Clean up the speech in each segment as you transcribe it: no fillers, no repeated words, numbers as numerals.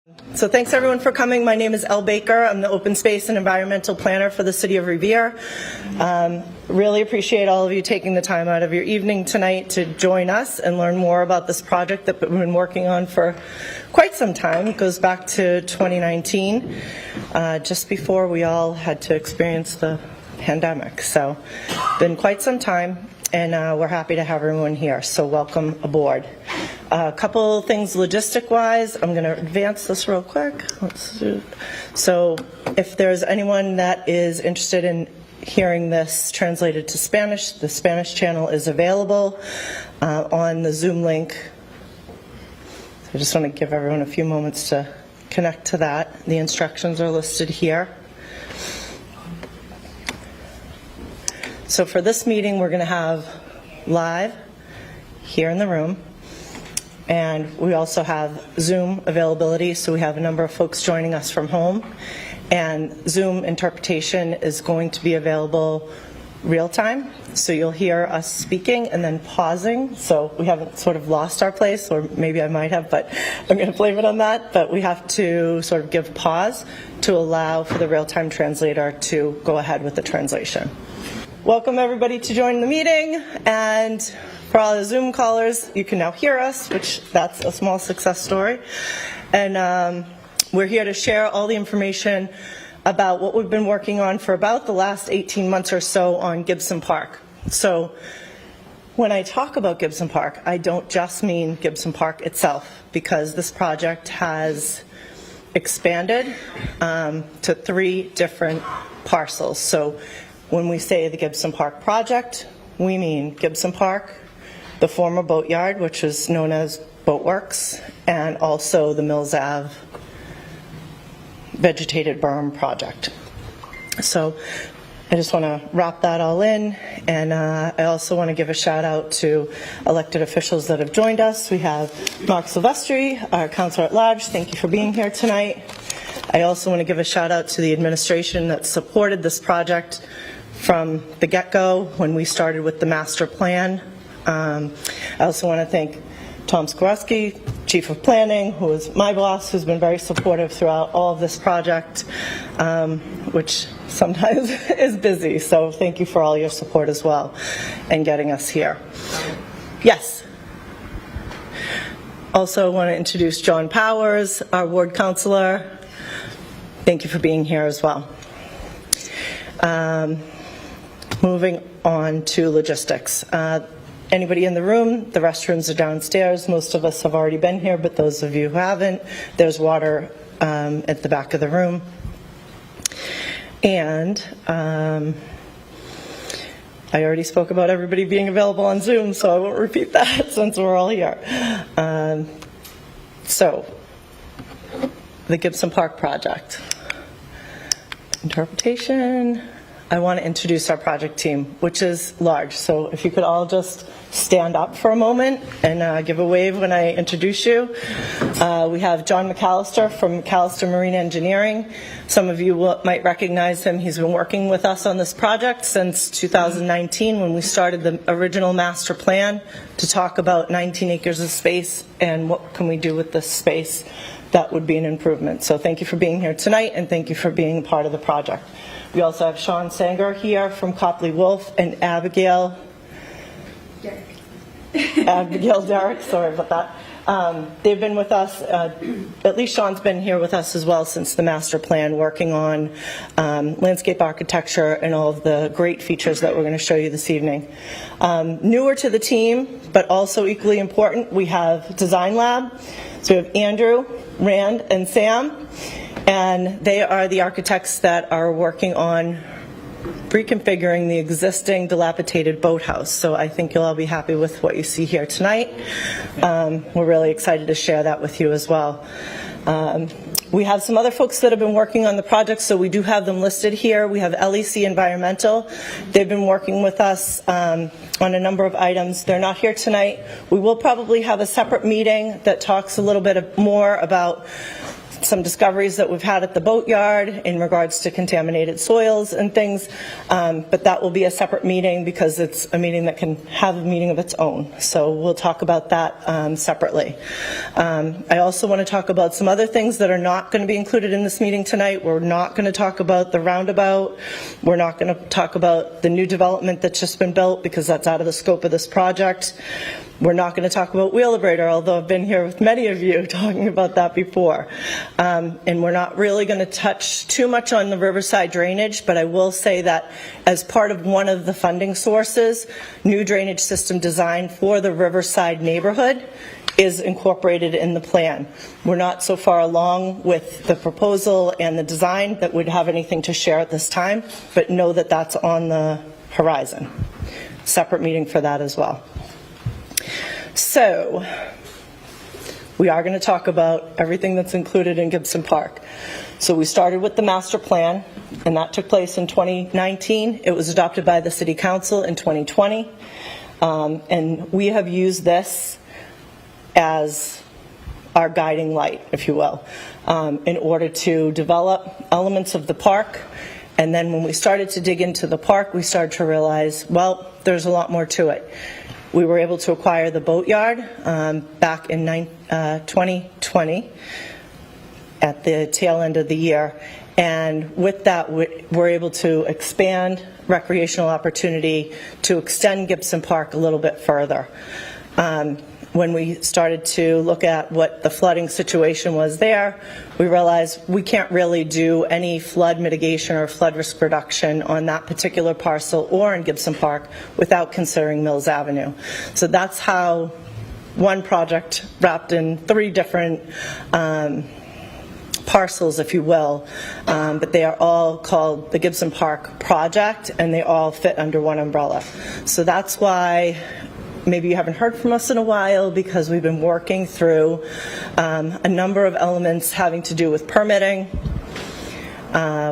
So thanks everyone for coming. My name is Elle Baker. I'm the Open Space and Environmental Planner for the City of Revere. Really appreciate all of you taking the time out of your evening tonight to join us and learn more about this project that we've been working on for quite some time. It goes back to 2019, just before we all had to experience the pandemic. So been quite some time, and we're happy to have everyone here. So welcome aboard. A couple things logistic-wise. I'm going to advance this real quick. So if there's anyone that is interested in hearing this translated to Spanish, the Spanish channel is available on the Zoom link. So I just want to give everyone a few moments to connect to that. The instructions are listed here. So for this meeting, we're going to have live here in the room. And we also have Zoom availability, so we have a number of folks joining us from home. And Zoom interpretation is going to be available real time, so you'll hear us speaking and then pausing. So we haven't sort of lost our place, or maybe I might have, but I'm going to blame it on that. But we have to sort of give pause to allow for the real-time translator to go ahead with the translation. Welcome everybody to join the meeting, and for all the Zoom callers, you can now hear us, which that's a small success story. And we're here to share all the information about what we've been working on for about the last 18 months or so on Gibson Park. So when I talk about Gibson Park, I don't just mean Gibson Park itself, because this project has expanded to 3 different parcels. So when we say the Gibson Park project, we mean Gibson Park, the former boatyard, which was known as Boatworks, and also the Mills Ave vegetated berm project. So I just want to wrap that all in, and I also want to give a shout out to elected officials that have joined us. We have Mark Silvestri, our Councilor at Large. Thank you for being here tonight. I also want to give a shout out to the administration that supported this project from the get-go when we started with the master plan. I also want to thank Tom Skwarski, Chief of Planning, who is my boss, who's been very supportive throughout all of this project, which sometimes is busy. So thank you for all your support as well and getting us here. Yes. Also want to introduce John Powers, our ward councilor. Thank you for being here as well. Moving on to logistics. Anybody in the room, the restrooms are downstairs. Most of us have already been here, but those of you who haven't, there's water at the back of the room. And I already spoke about everybody being available on Zoom, so I won't repeat that since we're all here. So, the Gibson Park project. Interpretation. I want to introduce our project team, which is large. So if you could all just stand up for a moment and give a wave when I introduce you. We have John McAllister from McAllister Marine Engineering. Some of you might recognize him. He's been working with us on this project since 2019 when we started the original master plan to talk about 19 acres of space and what can we do with this space that would be an improvement. So thank you for being here tonight, and thank you for being part of the project. We also have Sean Sanger here from Copley Wolf, and Abigail Derrick, sorry about that. They've been with us, at least Sean's been here with us as well since the master plan, working on landscape architecture and all of the great features that we're going to show you this evening. Newer to the team, but also equally important, we have Design Lab. So we have Andrew, Rand, and Sam. And they are the architects that are working on reconfiguring the existing dilapidated boathouse. So I think you'll all be happy with what you see here tonight. We're really excited to share that with you as well. We have some other folks that have been working on the project, so we do have them listed here. We have LEC Environmental. They've been working with us on a number of items. They're not here tonight. We will probably have a separate meeting that talks a little bit more about some discoveries that we've had at the boatyard in regards to contaminated soils and things, but that will be a separate meeting because it's a meeting that can have a meeting of its own. So we'll talk about that separately. I also want to talk about some other things that are not going to be included in this meeting tonight. We're not going to talk about the roundabout. We're not going to talk about the new development that's just been built because that's out of the scope of this project. We're not going to talk about Wheelabrator, although I've been here with many of you talking about that before. And we're not really going to touch too much on the Riverside drainage, but I will say that as part of one of the funding sources, new drainage system design for the Riverside neighborhood is incorporated in the plan. We're not so far along with the proposal and the design that we'd have anything to share at this time, but know that that's on the horizon. Separate meeting for that as well. So, we are going to talk about everything that's included in Gibson Park. So we started with the master plan, and that took place in 2019. It was adopted by the City Council in 2020. And we have used this as our guiding light, if you will, in order to develop elements of the park. And then when we started to dig into the park, we started to realize, well, there's a lot more to it. We were able to acquire the boatyard back in 2020 at the tail end of the year. And with that, we're able to expand recreational opportunity to extend Gibson Park a little bit further. When we started to look at what the flooding situation was there, we realized we can't really do any flood mitigation or flood risk reduction on that particular parcel or in Gibson Park without considering Mills Avenue. So that's how one project wrapped in 3 different parcels, if you will, but they are all called the Gibson Park project, and they all fit under one umbrella. So that's why maybe you haven't heard from us in a while, because we've been working through a number of elements having to do with permitting,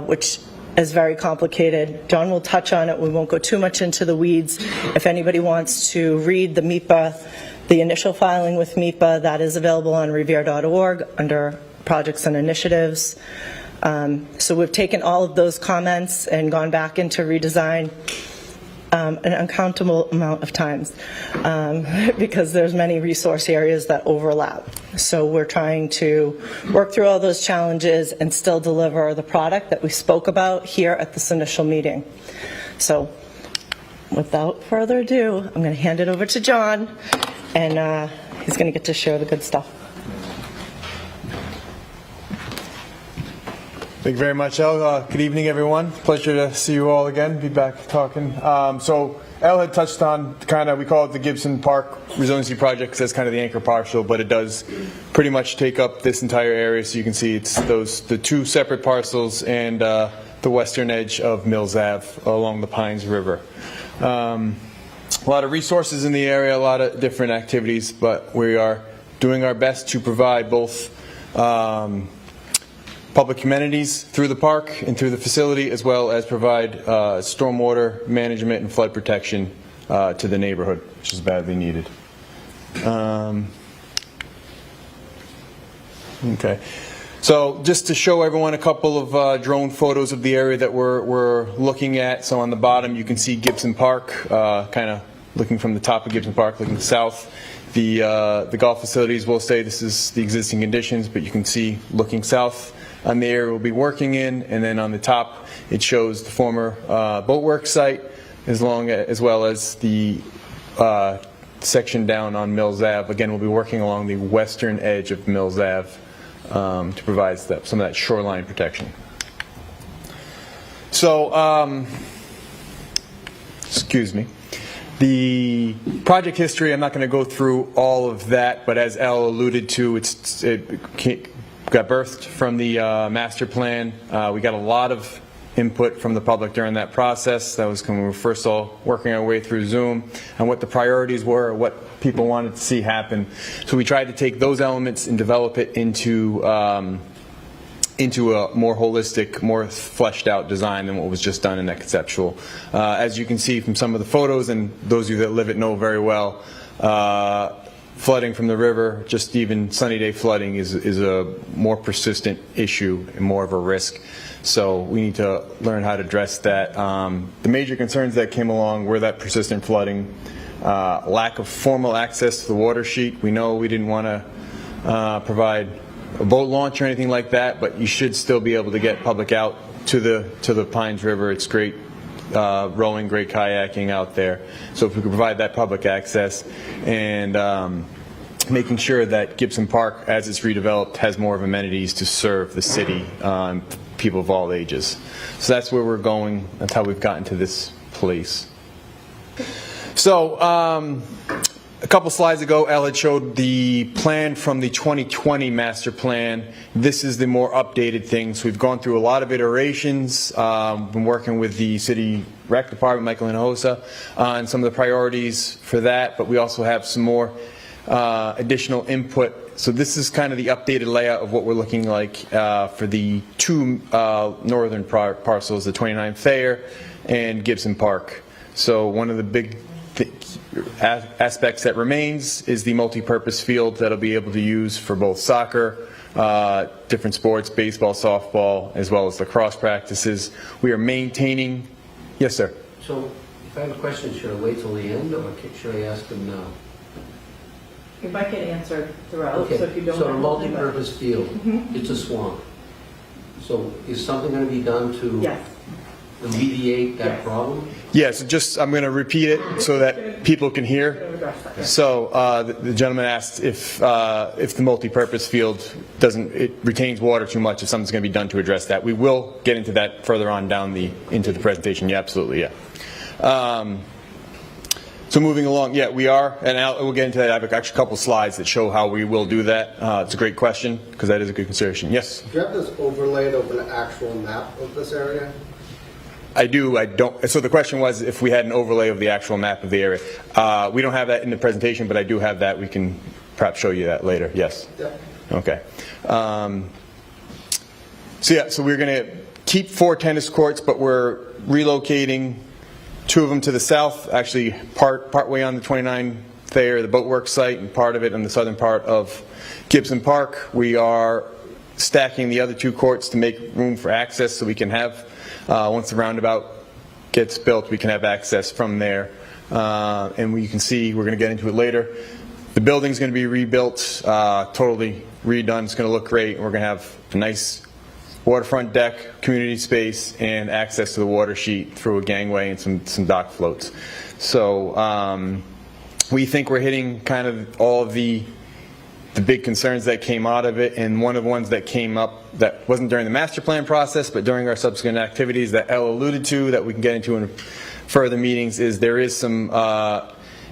which is very complicated. John will touch on it. We won't go too much into the weeds. If anybody wants to read the MIPA, the initial filing with MIPA, that is available on revere.org under projects and initiatives. So we've taken all of those comments and gone back into redesign an uncountable amount of times because there's many resource areas that overlap. So we're trying to work through all those challenges and still deliver the product that we spoke about here at this initial meeting. So without further ado, I'm going to hand it over to John, and he's going to get to share the good stuff. Thank you very much, Elle. Good evening, everyone. Pleasure to see you all again, be back talking. So Elle had touched on we call it the Gibson Park Resiliency Project because that's kind of the anchor parcel, but it does pretty much take up this entire area. So you can see it's the 2 separate parcels and the western edge of Mills Ave along the Pines River. A lot of resources in the area, a lot of different activities, but we are doing our best to provide both public amenities through the park and through the facility, as well as provide stormwater management and flood protection to the neighborhood, which is badly needed. Okay, so just to show everyone a couple of drone photos of the area that we're looking at. So on the bottom you can see Gibson Park, kind of looking from the top of Gibson Park, looking south. The golf facilities will say this is the existing conditions, but you can see looking south on the area we'll be working in, and then on the top it shows the former boatworks site, as well as the section down on Mills Ave. Again, we'll be working along the western edge of Mills Ave to provide some of that shoreline protection. So, excuse me. The project history, I'm not going to go through all of that, but as Elle alluded to, it got birthed from the master plan. We got a lot of input from the public during that process. That was when we were first all working our way through Zoom and what the priorities were, what people wanted to see happen. So we tried to take those elements and develop it into a more holistic, more fleshed out design than what was just done in that conceptual. As you can see from some of the photos, and those of you that live it know very well, flooding from the river, just even sunny day flooding is a more persistent issue and more of a risk. So we need to learn how to address that. The major concerns that came along were that persistent flooding, lack of formal access to the water sheet. We know we didn't want to provide a boat launch or anything like that, but you should still be able to get public out to the Pines River. It's great rowing, great kayaking out there. So if we could provide that public access and making sure that Gibson Park, as it's redeveloped, has more of amenities to serve the city, people of all ages. So that's where we're going. That's how we've gotten to this place. So a couple slides ago, Elle had showed the plan from the 2020 master plan. This is the more updated thing. So we've gone through a lot of iterations. Been working with the city rec department, Michael Hinojosa, on some of the priorities for that, but we also have some more additional input. So this is kind of the updated layout of what we're looking like for the two northern parcels, the 29 Thayer and Gibson Park. So one of the big aspects that remains is the multi-purpose field that'll be able to use for both soccer, different sports, baseball, softball, as well as lacrosse practices. We are maintaining. Yes, sir. So if I have a question, should I wait till the end or should I ask them now? If I can answer throughout, Okay, so if you don't so a mind. multi-purpose field, it's a swamp. So is something going to be done to Yes. alleviate that Yes. problem? Yes, I'm going to repeat it so that people can hear. So the gentleman asked if the multi-purpose field retains water too much, if something's going to be done to address that. We will get into that further on into the presentation. Yeah, absolutely, yeah. So moving along, yeah, we are, and we'll get into that. I have actually a couple slides that show how we will do that. It's a great question because that is a good consideration. Yes? Do you have this overlaid over an actual map of this area? I do. I don't. So the question was if we had an overlay of the actual map of the area. We don't have that in the presentation, but I do have that. We can perhaps show you that later. Yes. Yep. Okay. So we're going to keep 4 tennis courts, but we're relocating 2 of them to the south, actually part way on the 29 Thayer, the boatworks site, and part of it on the southern part of Gibson Park. We are stacking the other 2 courts to make room for access so we can have, once the roundabout gets built, we can have access from there. And you can see, we're going to get into it later, the building's going to be rebuilt, totally redone. It's going to look great. We're going to have a nice waterfront deck, community space, and access to the water sheet through a gangway and some dock floats. So we think we're hitting kind of all of the big concerns that came out of it, and one of the ones that came up that wasn't during the master plan process, but during our subsequent activities that Elle alluded to that we can get into in further meetings is there is some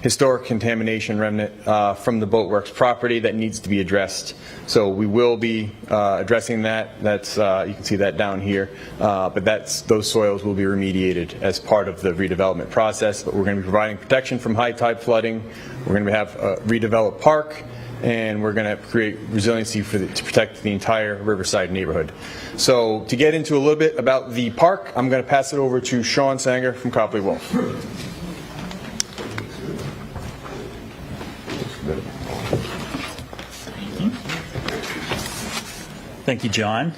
historic contamination remnant from the boatworks property that needs to be addressed. So we will be addressing that. That's you can see that down here. But those soils will be remediated as part of the redevelopment process. But we're going to be providing protection from high tide flooding. We're going to have a redeveloped park, and we're going to create resiliency to protect the entire Riverside neighborhood. So to get into a little bit about the park, I'm going to pass it over to Sean Sanger from Copley Wolf. Thank you, John.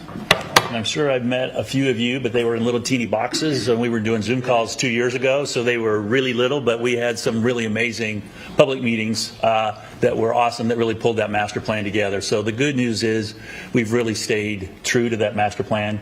And I'm sure I've met a few of you, but they were in little teeny boxes, and we were doing Zoom calls 2 years ago, so they were really little, but we had some really amazing public meetings that were awesome, that really pulled that master plan together. So the good news is we've really stayed true to that master plan.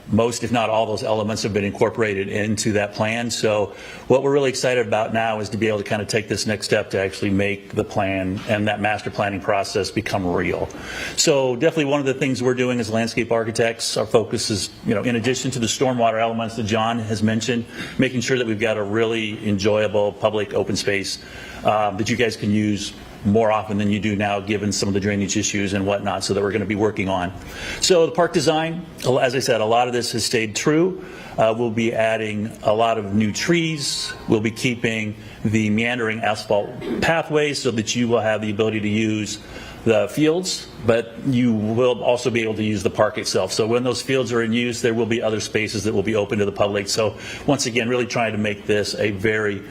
Most, if not all, those elements have been incorporated into that plan. So what we're really excited about now is to be able to kind of take this next step to actually make the plan and that master planning process become real. So definitely one of the things we're doing as landscape architects, our focus is, in addition to the stormwater elements that John has mentioned, making sure that we've got a really enjoyable public open space that you guys can use more often than you do now, given some of the drainage issues and whatnot, so that we're going to be working on. So the park design, as I said, a lot of this has stayed true. We'll be adding a lot of new trees. We'll be keeping the meandering asphalt pathways so that you will have the ability to use the fields, but you will also be able to use the park itself. So when those fields are in use, there will be other spaces that will be open to the public. So once again, really trying to make this a very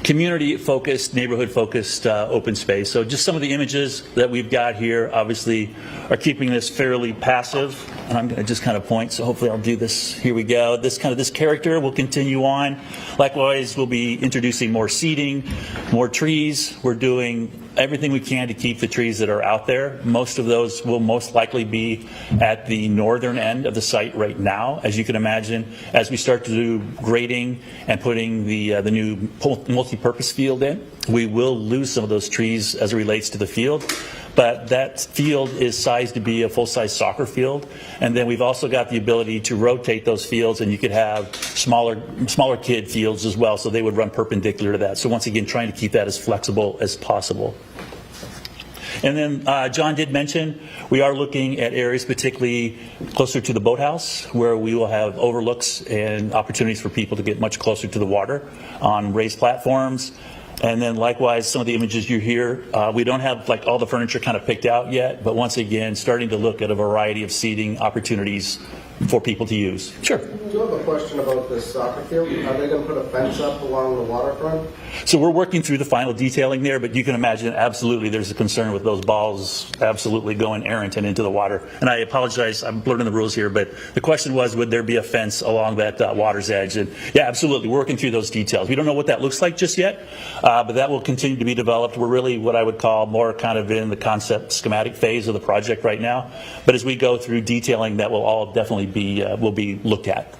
community-focused, neighborhood-focused open space. So just some of the images that we've got here obviously are keeping this fairly passive. And I'm going to just kind of point, so hopefully I'll do this. Here we go. This character will continue on. Likewise, we'll be introducing more seating, more trees. We're doing everything we can to keep the trees that are out there. Most of those will most likely be at the northern end of the site right now. As you can imagine, as we start to do grading and putting the new multi-purpose field in, we will lose some of those trees as it relates to the field. But that field is sized to be a full-size soccer field. And then we've also got the ability to rotate those fields, and you could have smaller kid fields as well, so they would run perpendicular to that. So once again, trying to keep that as flexible as possible. And then John did mention we are looking at areas particularly closer to the boathouse where we will have overlooks and opportunities for people to get much closer to the water on raised platforms. And then likewise, some of the images you hear, we don't have like all the furniture kind of picked out yet, but once again, starting to look at a variety of seating opportunities for people to use. Sure. Do you have a question about this soccer field? Are they going to put a fence up along the waterfront? So we're working through the final detailing there, but you can imagine absolutely there's a concern with those balls absolutely going errant and into the water. And I apologize, I'm blurring the rules here, but the question was, would there be a fence along that water's edge? And yeah, absolutely, we're working through those details. We don't know what that looks like just yet, but that will continue to be developed. We're really what I would call more kind of in the concept schematic phase of the project right now. But as we go through detailing, that will all definitely be will be looked at.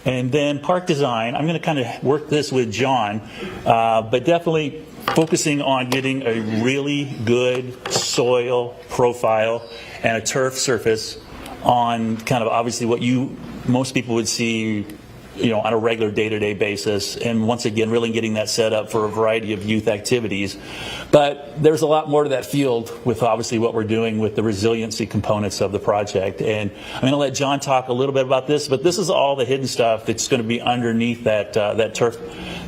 And then park design, I'm going to kind of work this with John, but definitely focusing on getting a really good soil profile and a turf surface on kind of obviously what most people would see, you know, on a regular day-to-day basis, and once again really getting that set up for a variety of youth activities. But there's a lot more to that field with obviously what we're doing with the resiliency components of the project, and I'm going to let John talk a little bit about this, but this is all the hidden stuff that's going to be underneath that turf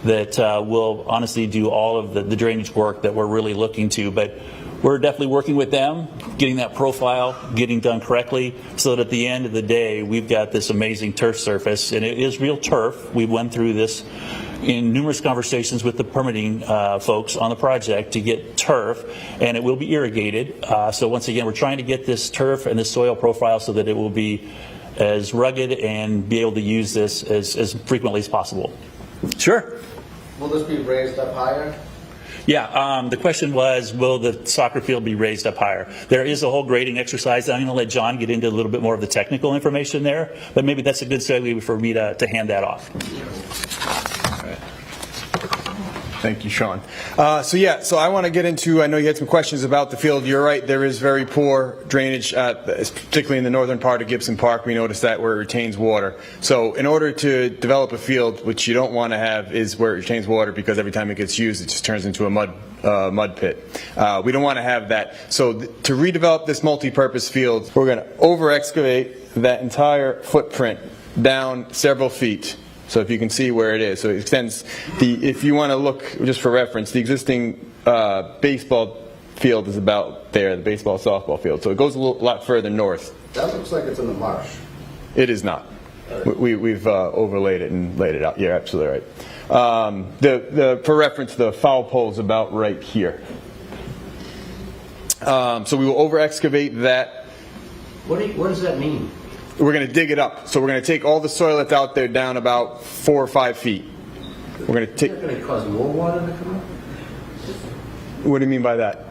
that will honestly do all of the drainage work that we're really looking to. But we're definitely working with them, getting that profile, getting done correctly, so that at the end of the day, we've got this amazing turf surface, and it is real turf. We went through this in numerous conversations with the permitting folks on the project to get turf, and it will be irrigated. So once again, we're trying to get this turf and this soil profile so that it will be as rugged and be able to use this as frequently as possible. Sure. Will this be raised up higher? Yeah, the question was, will the soccer field be raised up higher? There is a whole grading exercise. I'm going to let John get into a little bit more of the technical information there, but maybe that's a good segue for me to hand that off. Thank you, Sean. So I want to get into, I know you had some questions about the field. You're right, there is very poor drainage, particularly in the northern part of Gibson Park. We noticed that where it retains water. So in order to develop a field, which you don't want to have is where it retains water, because every time it gets used, it just turns into a mud pit. We don't want to have that. So to redevelop this multi-purpose field, we're going to over-excavate that entire footprint down several feet. So if you can see where it is, so it extends if you want to look just for reference, the existing baseball field is about there, the baseball softball field. So it goes a lot further north. That looks like it's in the marsh. It is not. We've overlaid it and laid it out. You're absolutely right. For reference, the foul pole is about right here. So we will over excavate that. What does that mean? We're going to dig it up. So we're going to take all the soil that's out there down about 4 or 5 feet. We're going to take. Is that going to cause more water to come up? What do you mean by that?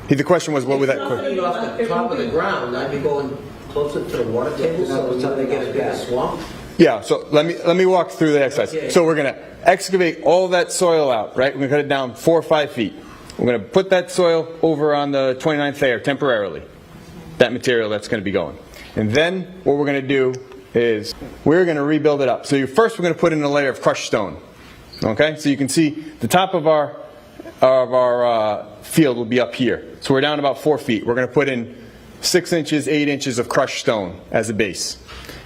The question was, what would that? Feet off the top of the ground, I'd be going closer to the water table, so they get a bigger swamp. Yeah. So let me walk through the exercise. Okay. So we're going to excavate all that soil out. Right. We're going to cut it down 4 or 5 feet. We're going to put that soil over on the 29th layer temporarily. That material that's going to be going. And then what we're going to do is we're going to rebuild it up. So first we're going to put in a layer of crushed stone. Okay? So you can see the top of our field will be up here. So we're down about 4 feet. We're going to put in 6 inches, 8 inches of crushed stone as a base.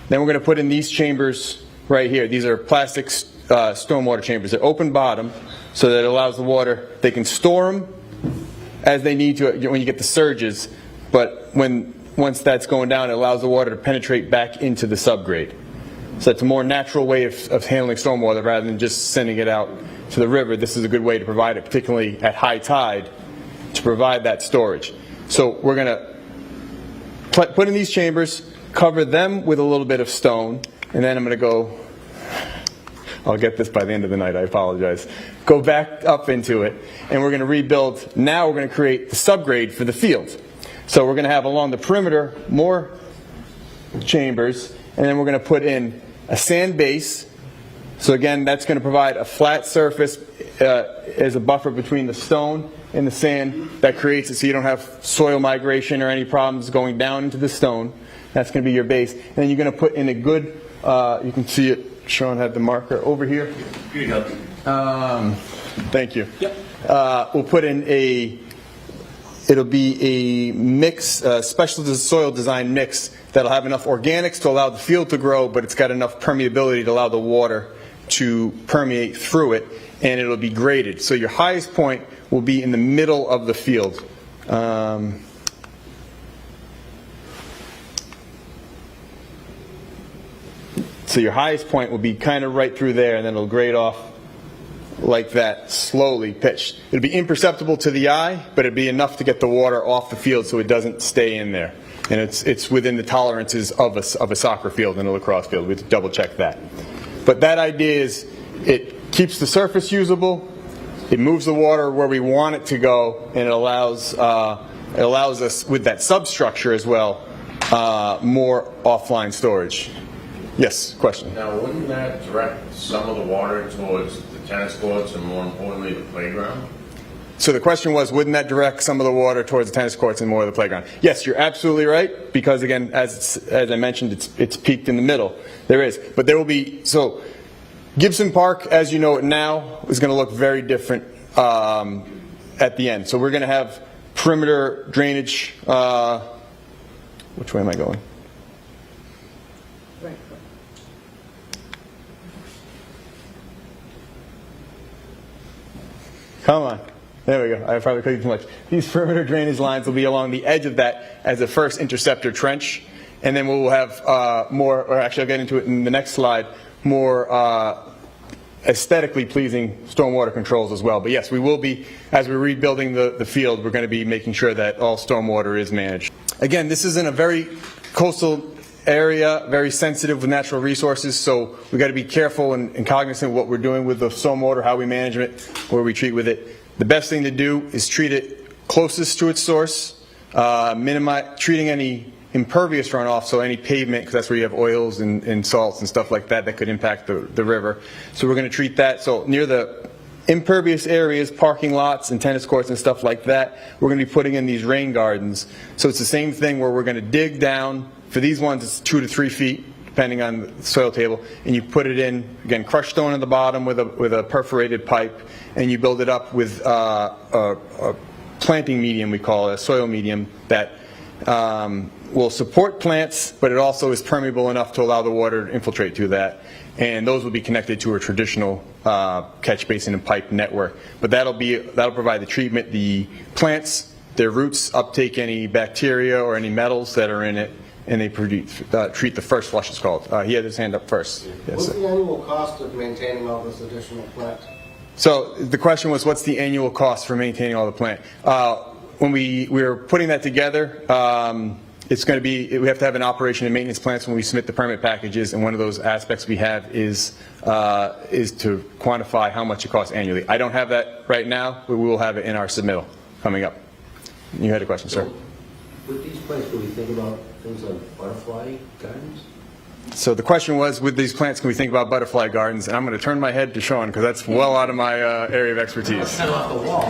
Then we're going to put in these chambers right here. These are plastic stormwater chambers. They're open bottom so that it allows the water, they can store them as they need to when you get the surges, but once that's going down, it allows the water to penetrate back into the subgrade. So it's a more natural way of handling stormwater rather than just sending it out to the river. This is a good way to provide it, particularly at high tide, to provide that storage. So we're going to put in these chambers, cover them with a little bit of stone, and then I'm going to go, I'll get this by the end of the night, I apologize, go back up into it, and we're going to rebuild. Now we're going to create the subgrade for the field. So we're going to have along the perimeter more chambers, and then we're going to put in a sand base. So again, that's going to provide a flat surface as a buffer between the stone and the sand that creates it so you don't have soil migration or any problems going down into the stone. That's going to be your base. And then you're going to put in a good, you can see it, Sean had the marker over here. Here you go. Thank you. Yep. We'll put in it'll be a mix, special soil design mix that'll have enough organics to allow the field to grow, but it's got enough permeability to allow the water to permeate through it, and it'll be graded. So your highest point will be in the middle of the field. So your highest point will be kind of right through there, and then it'll grade off like that, slowly pitched. It'll be imperceptible to the eye, but it'll be enough to get the water off the field so it doesn't stay in there. And it's within the tolerances of a soccer field and a lacrosse field. We have to double check that. But that idea is it keeps the surface usable, it moves the water where we want it to go, and it allows us, with that substructure as well, more offline storage. Yes, question? Now, wouldn't that direct some of the water towards the tennis courts and more importantly the playground? So the question was, wouldn't that direct some of the water towards the tennis courts and more of the playground? Yes, you're absolutely right, because again, as I mentioned, it's peaked in the middle. There is, but there will be, so Gibson Park, as you know it now, is going to look very different at the end. So we're going to have perimeter drainage, which way am I going? Come on. There we go. I probably clicked too much. These perimeter drainage lines will be along the edge of that as a first interceptor trench. And then we'll have more, or actually I'll get into it in the next slide, more aesthetically pleasing stormwater controls as well. But yes, we will be, as we're rebuilding the field, we're going to be making sure that all stormwater is managed. Again, this is in a very coastal area, very sensitive with natural resources, so we've got to be careful and cognizant of what we're doing with the stormwater, how we manage it, where we treat with it. The best thing to do is treat it closest to its source, minimize treating any impervious runoff, so any pavement, because that's where you have oils and salts and stuff like that that could impact the river. So we're going to treat that. So near the impervious areas, parking lots and tennis courts and stuff like that, we're going to be putting in these rain gardens. So it's the same thing where we're going to dig down. For these ones, it's 2 to 3 feet, depending on the soil table, and you put it in, again, crushed stone at the bottom with a perforated pipe, and you build it up with a planting medium, we call it, a soil medium, that will support plants, but it also is permeable enough to allow the water to infiltrate through that. And those will be connected to a traditional catch basin and pipe network. But that'll provide the treatment. The plants, their roots uptake any bacteria or any metals that are in it, and they treat the first flush, it's called. He had his hand up first. Yes, what's the annual cost of maintaining all this additional plant? So the question was, what's the annual cost for maintaining all the plant? When we were putting that together, it's going to be, we have to have an operation and maintenance plans when we submit the permit packages, and one of those aspects we have is to quantify how much it costs annually. I don't have that right now, but we will have it in our submittal coming up. You had a question, sir? With these plants, do we think about things like butterfly gardens? So the question was, with these plants, can we think about butterfly gardens? And I'm going to turn my head to Sean, because that's well out of my area of expertise. Kind of off the wall.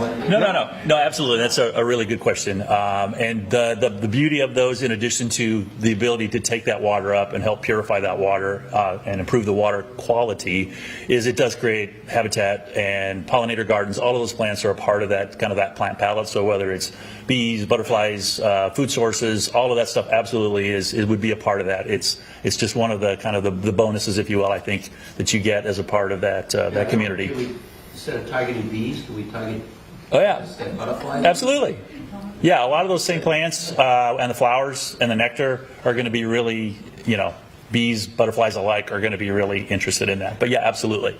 No, absolutely. That's a really good question. And the beauty of those, in addition to the ability to take that water up and help purify that water and improve the water quality, is it does create habitat and pollinator gardens. All of those plants are a part of that kind of that plant palette. So whether it's bees, butterflies, food sources, all of that stuff absolutely would be a part of that. It's just one of the kind of the bonuses, if you will, I think, that you get as a part of that community. Instead of targeting bees, do we target butterflies? Absolutely. Yeah, a lot of those same plants and the flowers and the nectar are going to be really, bees, butterflies alike are going to be really interested in that. But yeah, absolutely.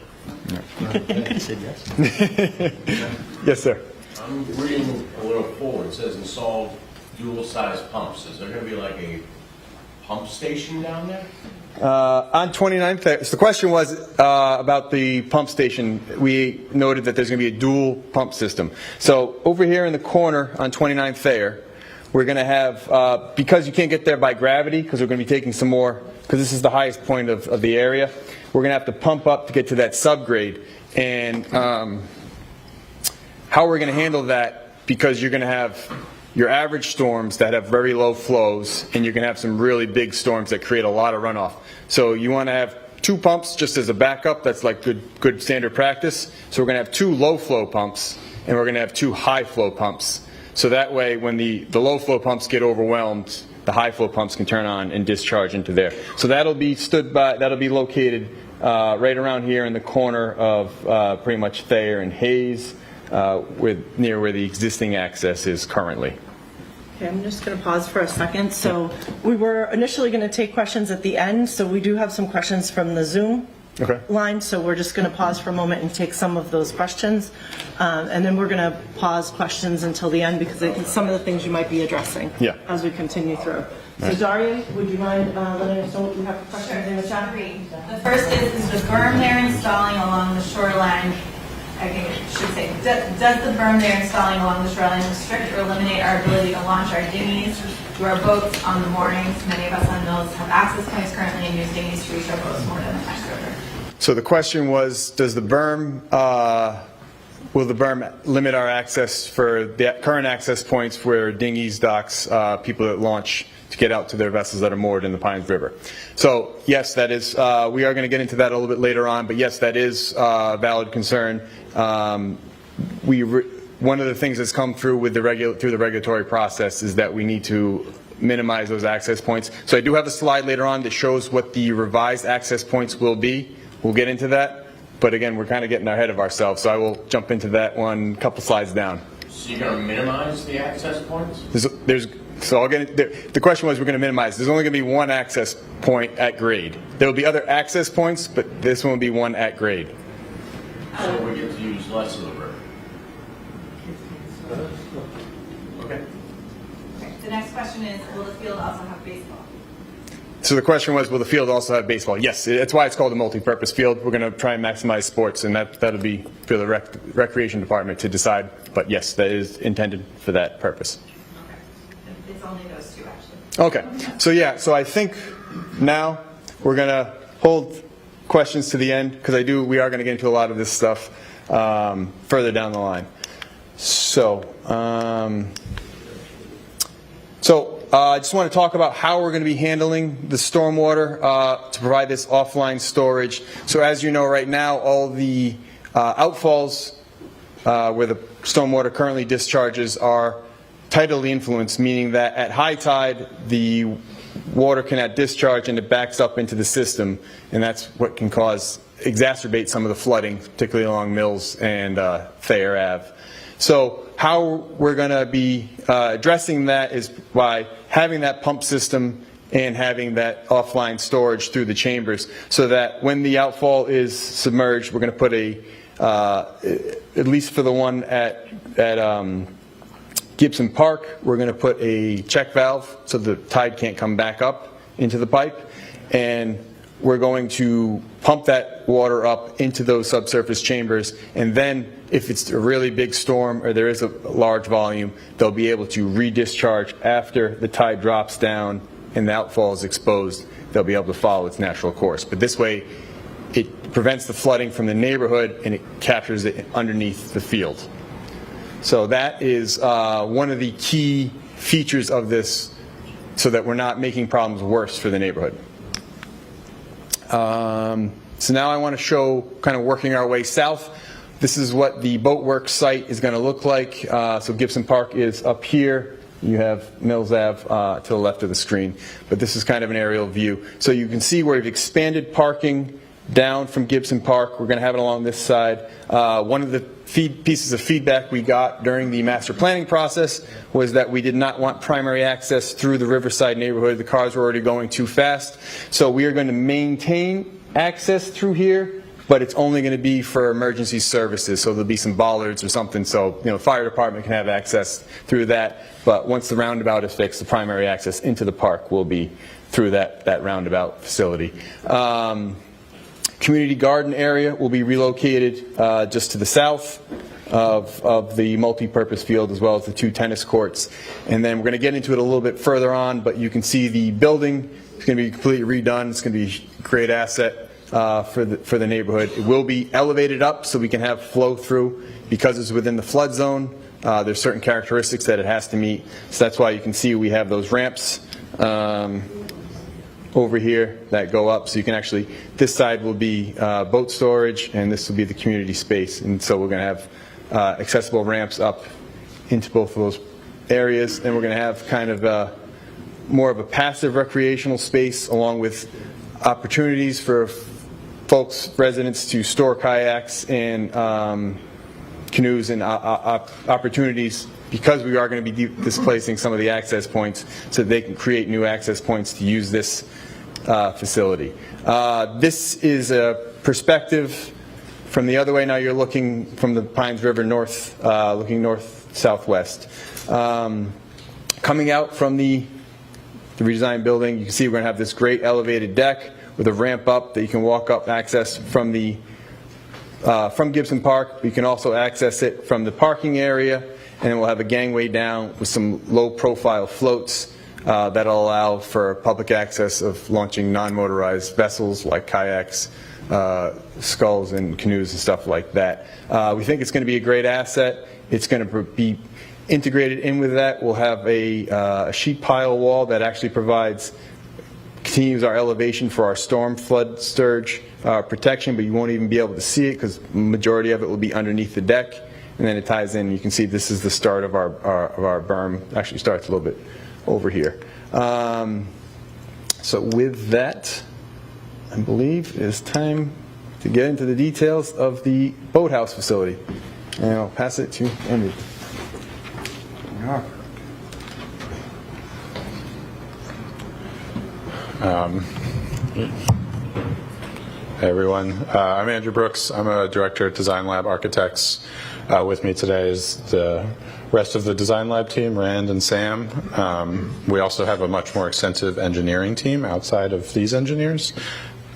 Yes, sir. I'm reading a little forward. It says installed dual-size pumps. Is there going to be like a pump station down there? On 29th, so the question was about the pump station. We noted that there's going to be a dual pump system. So over here in the corner on 29th Thayer, we're going to have, because you can't get there by gravity, because we're going to be taking some more, because this is the highest point of the area, we're going to have to pump up to get to that subgrade. And how we're going to handle that, because you're going to have your average storms that have very low flows, and you're going to have some really big storms that create a lot of runoff. So you want to have 2 pumps just as a backup. That's like good standard practice. So we're going to have 2 low flow pumps, and we're going to have 2 high flow pumps. So that way, when the low flow pumps get overwhelmed, the high flow pumps can turn on and discharge into there. So that'll be located right around here in the corner of pretty much Thayer and Hayes, near where the existing access is currently. Okay, I'm just going to pause for a second. So we were initially going to take questions at the end, so we do have some questions from the Zoom line, so we're just going to pause for a moment and take some of those questions. And then we're going to pause questions until the end, because I think some of the things you might be addressing as we continue through. So Daria, would you mind letting us know what you have for questions in the chat? The first is the berm they're installing along the shoreline, I think it should say, does the berm they're installing along the shoreline restrict or eliminate our ability to launch our dinghies to our boats on the moorings? Many of us on mills have access points currently and use dinghies to reach our boats more than the Peck River. So the question was, does the berm, will the berm limit our access for the current access points where dinghies, docks, people that launch to get out to their vessels that are moored in the Pines River? So yes, that is, we are going to get into that a little bit later on, but yes, that is a valid concern. One of the things that's come through with through the regulatory process is that we need to minimize those access points. So I do have a slide later on that shows what the revised access points will be. We'll get into that, but again, we're kind of getting ahead of ourselves, so I will jump into that one a couple slides down. So you're going to minimize the access points? So I'll get into, the question was, we're going to minimize. There's only going to be one access point at grade. There will be other access points, but this one will be one at grade. So we get to use less of the river. Okay. The next question is, will the field also have baseball? So the question was, will the field also have baseball? Yes, that's why it's called a multi-purpose field. We're going to try and maximize sports, and that'll be for the recreation department to decide. But yes, that is intended for that purpose. Okay. It's only those 2, actually. Okay. So yeah, so I think now we're going to hold questions to the end, because we are going to get into a lot of this stuff further down the line. So, I just want to talk about how we're going to be handling the stormwater to provide this offline storage. So as you know, right now, all the outfalls where the stormwater currently discharges are tidally influenced, meaning that at high tide, the water cannot discharge and it backs up into the system, and that's what can exacerbate some of the flooding, particularly along Mills and Thayer Ave. So how we're going to be addressing that is by having that pump system and having that offline storage through the chambers, so that when the outfall is submerged, we're going to put at least for the one at Gibson Park, we're going to put a check valve so the tide can't come back up into the pipe, and we're going to pump that water up into those subsurface chambers, and then if it's a really big storm or there is a large volume, they'll be able to redischarge after the tide drops down and the outfall is exposed. They'll be able to follow its natural course. But this way, it prevents the flooding from the neighborhood and it captures it underneath the field. So that is one of the key features of this, so that we're not making problems worse for the neighborhood. So now I want to show kind of working our way south. This is what the Boatworks site is going to look like. So Gibson Park is up here. You have Mills Ave to the left of the screen. But this is kind of an aerial view. So you can see where we've expanded parking down from Gibson Park. We're going to have it along this side. One of the pieces of feedback we got during the master planning process was that we did not want primary access through the Riverside neighborhood. The cars were already going too fast. So we are going to maintain access through here, but it's only going to be for emergency services. So there'll be some bollards or something, so the fire department can have access through that. But once the roundabout is fixed, the primary access into the park will be through that roundabout facility. Community garden area will be relocated just to the south of the multi-purpose field, as well as the 2 tennis courts. And then we're going to get into it a little bit further on, but you can see the building is going to be completely redone. It's going to be a great asset for the neighborhood. It will be elevated up so we can have flow through. Because it's within the flood zone, there's certain characteristics that it has to meet. So that's why you can see we have those ramps over here that go up, so you can actually, this side will be boat storage, and this will be the community space. And so we're going to have accessible ramps up into both of those areas, and we're going to have kind of more of a passive recreational space, along with opportunities for folks, residents, to store kayaks and canoes, and opportunities, because we are going to be displacing some of the access points, so they can create new access points to use this facility. This is a perspective from the other way. Now you're looking from the Pines River north, looking north-southwest. Coming out from the redesigned building, you can see we're going to have this great elevated deck with a ramp up that you can walk up, access from Gibson Park. You can also access it from the parking area, and then we'll have a gangway down with some low-profile floats that'll allow for public access of launching non-motorized vessels like kayaks, sculls, and canoes and stuff like that. We think it's going to be a great asset. It's going to be integrated in with that. We'll have a sheet pile wall that actually continues our elevation for our storm flood surge protection, but you won't even be able to see it because the majority of it will be underneath the deck. And then it ties in. You can see this is the start of our berm. Actually starts a little bit over here. So with that, I believe it's time to get into the details of the boathouse facility. And I'll pass it to Andy. Hey everyone, I'm Andrew Brooks. I'm a director at Design Lab Architects. With me today is the rest of the Design Lab team, Rand and Sam. We also have a much more extensive engineering team outside of these engineers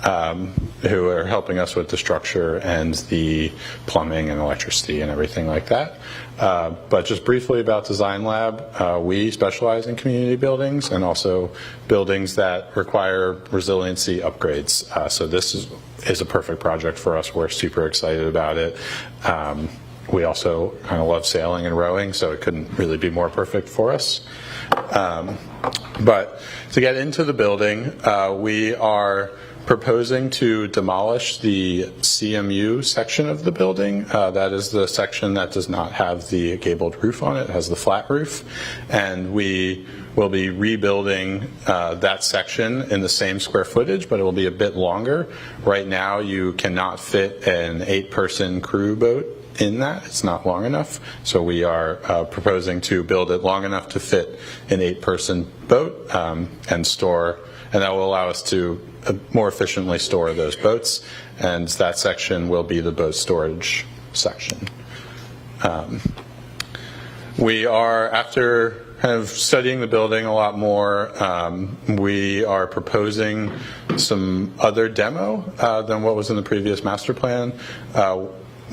who are helping us with the structure and the plumbing and electricity and everything like that. But just briefly about Design Lab, we specialize in community buildings and also buildings that require resiliency upgrades. So this is a perfect project for us. We're super excited about it. We also kind of love sailing and rowing, so it couldn't really be more perfect for us. But to get into the building, we are proposing to demolish the CMU section of the building. That is the section that does not have the gabled roof on it. It has the flat roof. And we will be rebuilding that section in the same square footage, but it will be a bit longer. Right now, you cannot fit an 8-person crew boat in that. It's not long enough. So we are proposing to build it long enough to fit an 8-person boat and store, and that will allow us to more efficiently store those boats, and that section will be the boat storage section. We are, after kind of studying the building a lot more, we are proposing some other demo than what was in the previous master plan.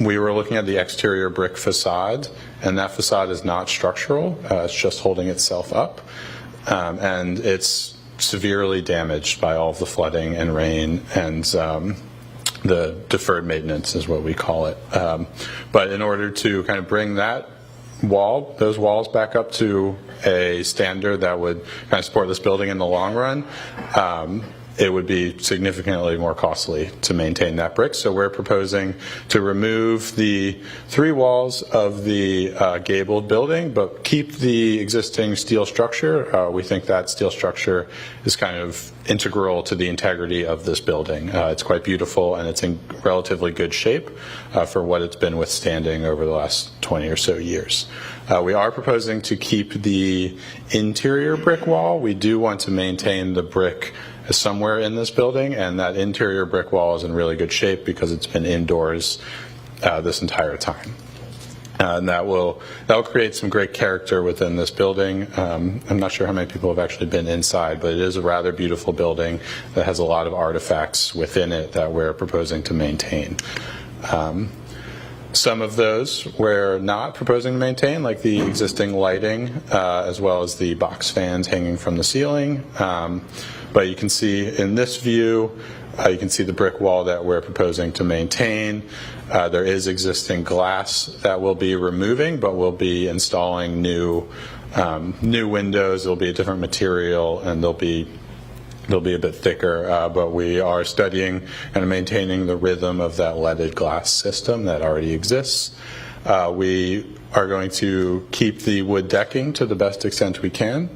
We were looking at the exterior brick facade, and that facade is not structural. It's just holding itself up, and it's severely damaged by all of the flooding and rain and the deferred maintenance is what we call it. But in order to kind of bring those walls back up to a standard that would kind of support this building in the long run, it would be significantly more costly to maintain that brick. So we're proposing to remove the 3 walls of the gabled building, but keep the existing steel structure. We think that steel structure is kind of integral to the integrity of this building. It's quite beautiful, and it's in relatively good shape for what it's been withstanding over the last 20 or so years. We are proposing to keep the interior brick wall. We do want to maintain the brick somewhere in this building, and that interior brick wall is in really good shape because it's been indoors this entire time. And that will create some great character within this building. I'm not sure how many people have actually been inside, but it is a rather beautiful building that has a lot of artifacts within it that we're proposing to maintain. Some of those we're not proposing to maintain, like the existing lighting, as well as the box fans hanging from the ceiling. But you can see in this view, you can see the brick wall that we're proposing to maintain. There is existing glass that we'll be removing, but we'll be installing new windows. There'll be a different material, and they'll be a bit thicker, but we are studying and maintaining the rhythm of that leaded glass system that already exists. We are going to keep the wood decking to the best extent we can.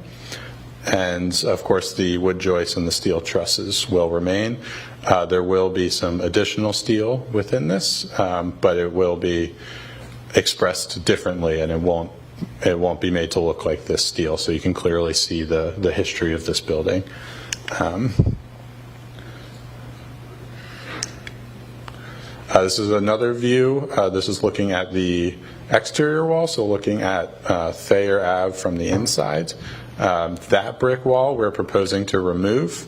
And of course, the wood joists and the steel trusses will remain. There will be some additional steel within this, but it will be expressed differently, and it won't be made to look like this steel. So you can clearly see the history of this building. This is another view. This is looking at the exterior wall, so looking at Thayer Ave from the inside. That brick wall we're proposing to remove,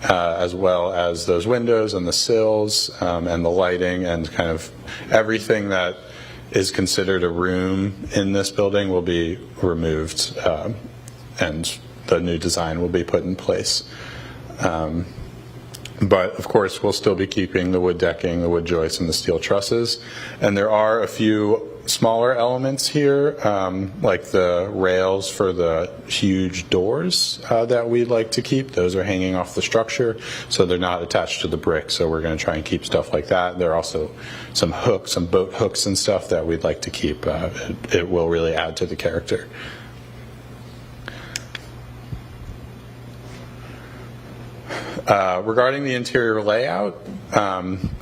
as well as those windows and the sills and the lighting and kind of everything that is considered a room in this building will be removed, and the new design will be put in place. But of course, we'll still be keeping the wood decking, the wood joists, and the steel trusses. And there are a few smaller elements here, like the rails for the huge doors that we'd like to keep. Those are hanging off the structure, so they're not attached to the brick. So we're going to try and keep stuff like that. There are also some hooks, some boat hooks and stuff that we'd like to keep. It will really add to the character. Regarding the interior layout,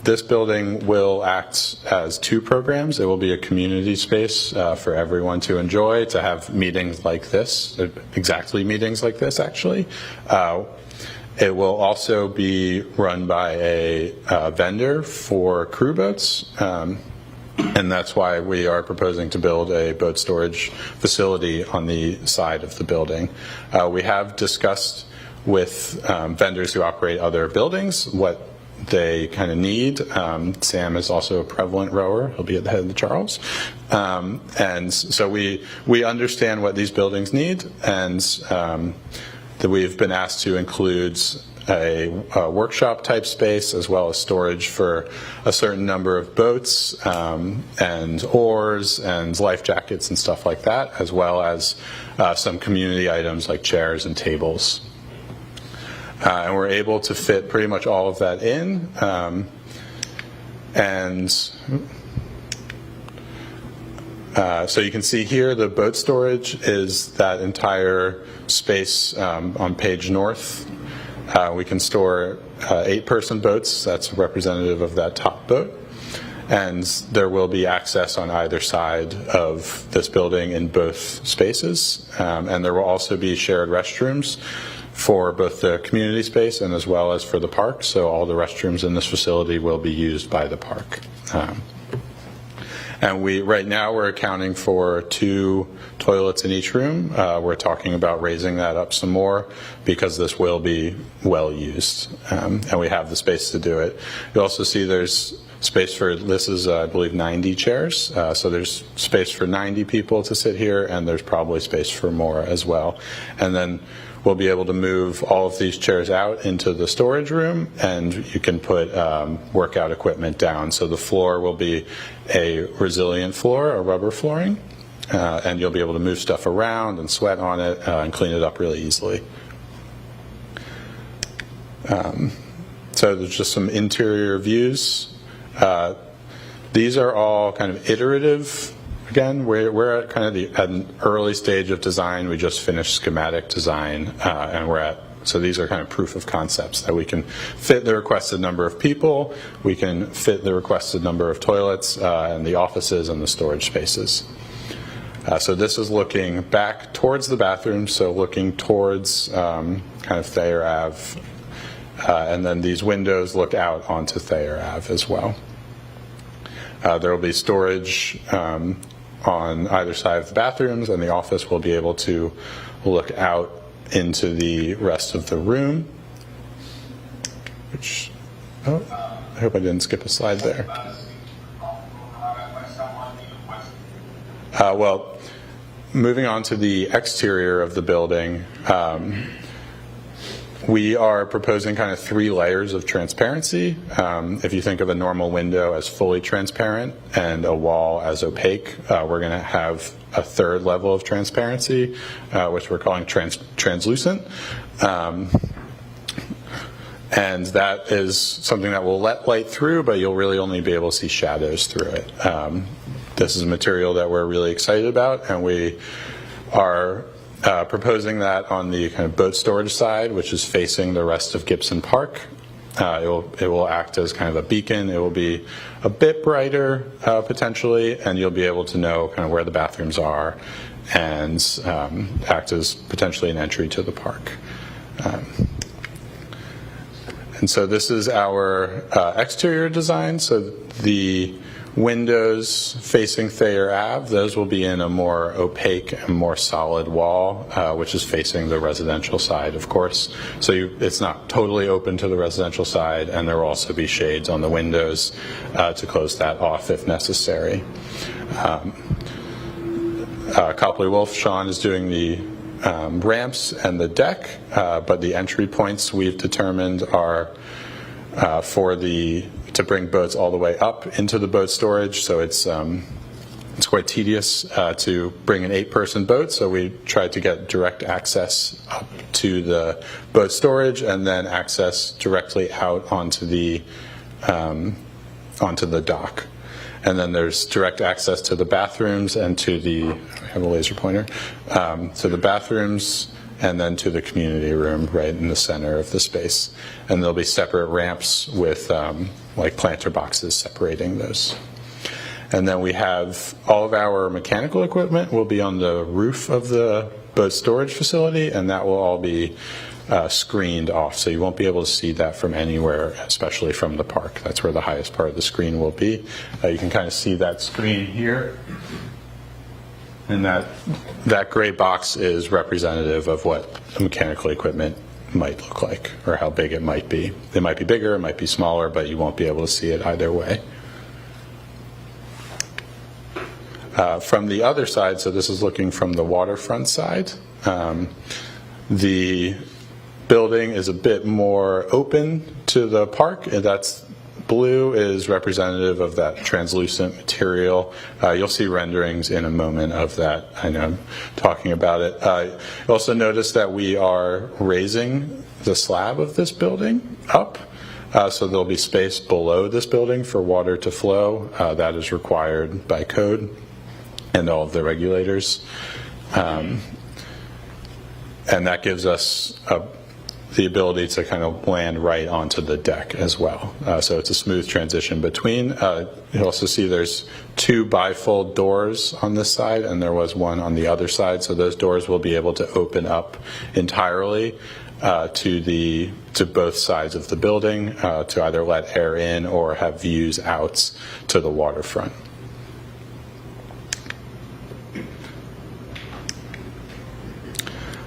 this building will act as 2 programs. It will be a community space for everyone to enjoy, to have meetings like this, exactly meetings like this actually. It will also be run by a vendor for crew boats, and that's why we are proposing to build a boat storage facility on the side of the building. We have discussed with vendors who operate other buildings what they kind of need. Sam is also a prevalent rower. He'll be at the head of the Charles. And so we understand what these buildings need, and that we've been asked to include a workshop type space as well as storage for a certain number of boats and oars and life jackets and stuff like that, as well as some community items like chairs and tables. And we're able to fit pretty much all of that in. So you can see here the boat storage is that entire space on page north. We can store 8-person boats. That's representative of that top boat. And there will be access on either side of this building in both spaces. And there will also be shared restrooms for both the community space and as well as for the park. So all the restrooms in this facility will be used by the park. And right now we're accounting for 2 toilets in each room. We're talking about raising that up some more because this will be well used, and we have the space to do it. You also see there's space for, this is I believe 90 chairs, so there's space for 90 people to sit here, and there's probably space for more as well. And then we'll be able to move all of these chairs out into the storage room, and you can put workout equipment down. So the floor will be a resilient floor, a rubber flooring, and you'll be able to move stuff around and sweat on it and clean it up really easily. So there's just some interior views. These are all kind of iterative. Again, we're at kind of at an early stage of design. We just finished schematic design, and so these are kind of proof of concepts that we can fit the requested number of people, we can fit the requested number of toilets, and the offices and the storage spaces. So this is looking back towards the bathroom, so looking towards kind of Thayer Ave, and then these windows look out onto Thayer Ave as well. There will be storage on either side of the bathrooms, and the office will be able to look out into the rest of the room. Which, oh, I hope I didn't skip a slide there. Well, moving on to the exterior of the building, we are proposing kind of 3 layers of transparency. If you think of a normal window as fully transparent and a wall as opaque, we're going to have a 3rd level of transparency, which we're calling translucent. And that is something that will let light through, but you'll really only be able to see shadows through it. This is a material that we're really excited about, and we are proposing that on the kind of boat storage side, which is facing the rest of Gibson Park. It will act as kind of a beacon. It will be a bit brighter potentially, and you'll be able to know kind of where the bathrooms are and act as potentially an entry to the park. And so this is our exterior design. So the windows facing Thayer Ave, those will be in a more opaque and more solid wall, which is facing the residential side, of course. So it's not totally open to the residential side, and there will also be shades on the windows to close that off if necessary. Copley Wolf, Sean is doing the ramps and the deck, but the entry points we've determined are to bring boats all the way up into the boat storage. So it's quite tedious to bring an 8-person boat, so we tried to get direct access up to the boat storage and then access directly out onto the dock. And then there's direct access to the bathrooms and to the, I have a laser pointer, to the bathrooms and then to the community room right in the center of the space. And there'll be separate ramps with like planter boxes separating those. And then we have all of our mechanical equipment will be on the roof of the boat storage facility, and that will all be screened off, so you won't be able to see that from anywhere, especially from the park. That's where the highest part of the screen will be. You can kind of see that screen here, and that gray box is representative of what the mechanical equipment might look like, or how big it might be. It might be bigger, it might be smaller, but you won't be able to see it either way. From the other side, so this is looking from the waterfront side, the building is a bit more open to the park. That's blue is representative of that translucent material. You'll see renderings in a moment of that. I know I'm talking about it. You'll also notice that we are raising the slab of this building up. So there'll be space below this building for water to flow. That is required by code and all of the regulators. And that gives us the ability to kind of land right onto the deck as well. So it's a smooth transition between. You'll also see there's 2 bifold doors on this side, and there was one on the other side. So those doors will be able to open up entirely to both sides of the building to either let air in or have views out to the waterfront.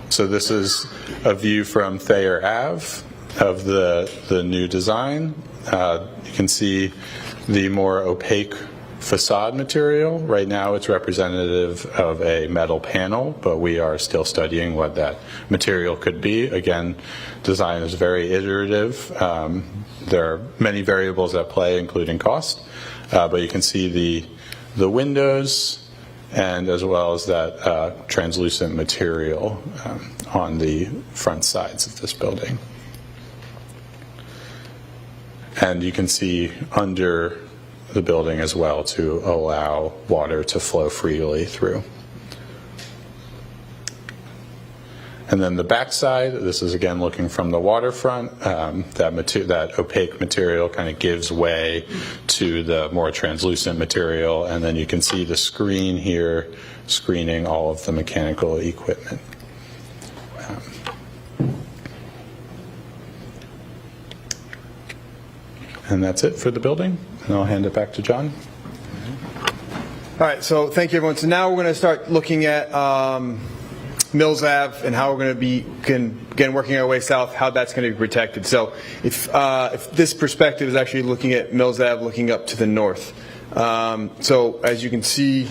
So this is a view from Thayer Ave of the new design. You can see the more opaque facade material. Right now it's representative of a metal panel, but we are still studying what that material could be. Again, design is very iterative. There are many variables at play, including cost, but you can see the windows, and as well as that translucent material on the front sides of this building. And you can see under the building as well to allow water to flow freely through. And then the back side, this is again looking from the waterfront. That opaque material kind of gives way to the more translucent material, and then you can see the screen here screening all of the mechanical equipment. And that's it for the building, and I'll hand it back to John. All right, so thank you, everyone. So now we're going to start looking at Mills Ave and how we're going to be, again, working our way south, how that's going to be protected. So if this perspective is actually looking at Mills Ave, looking up to the north. So as you can see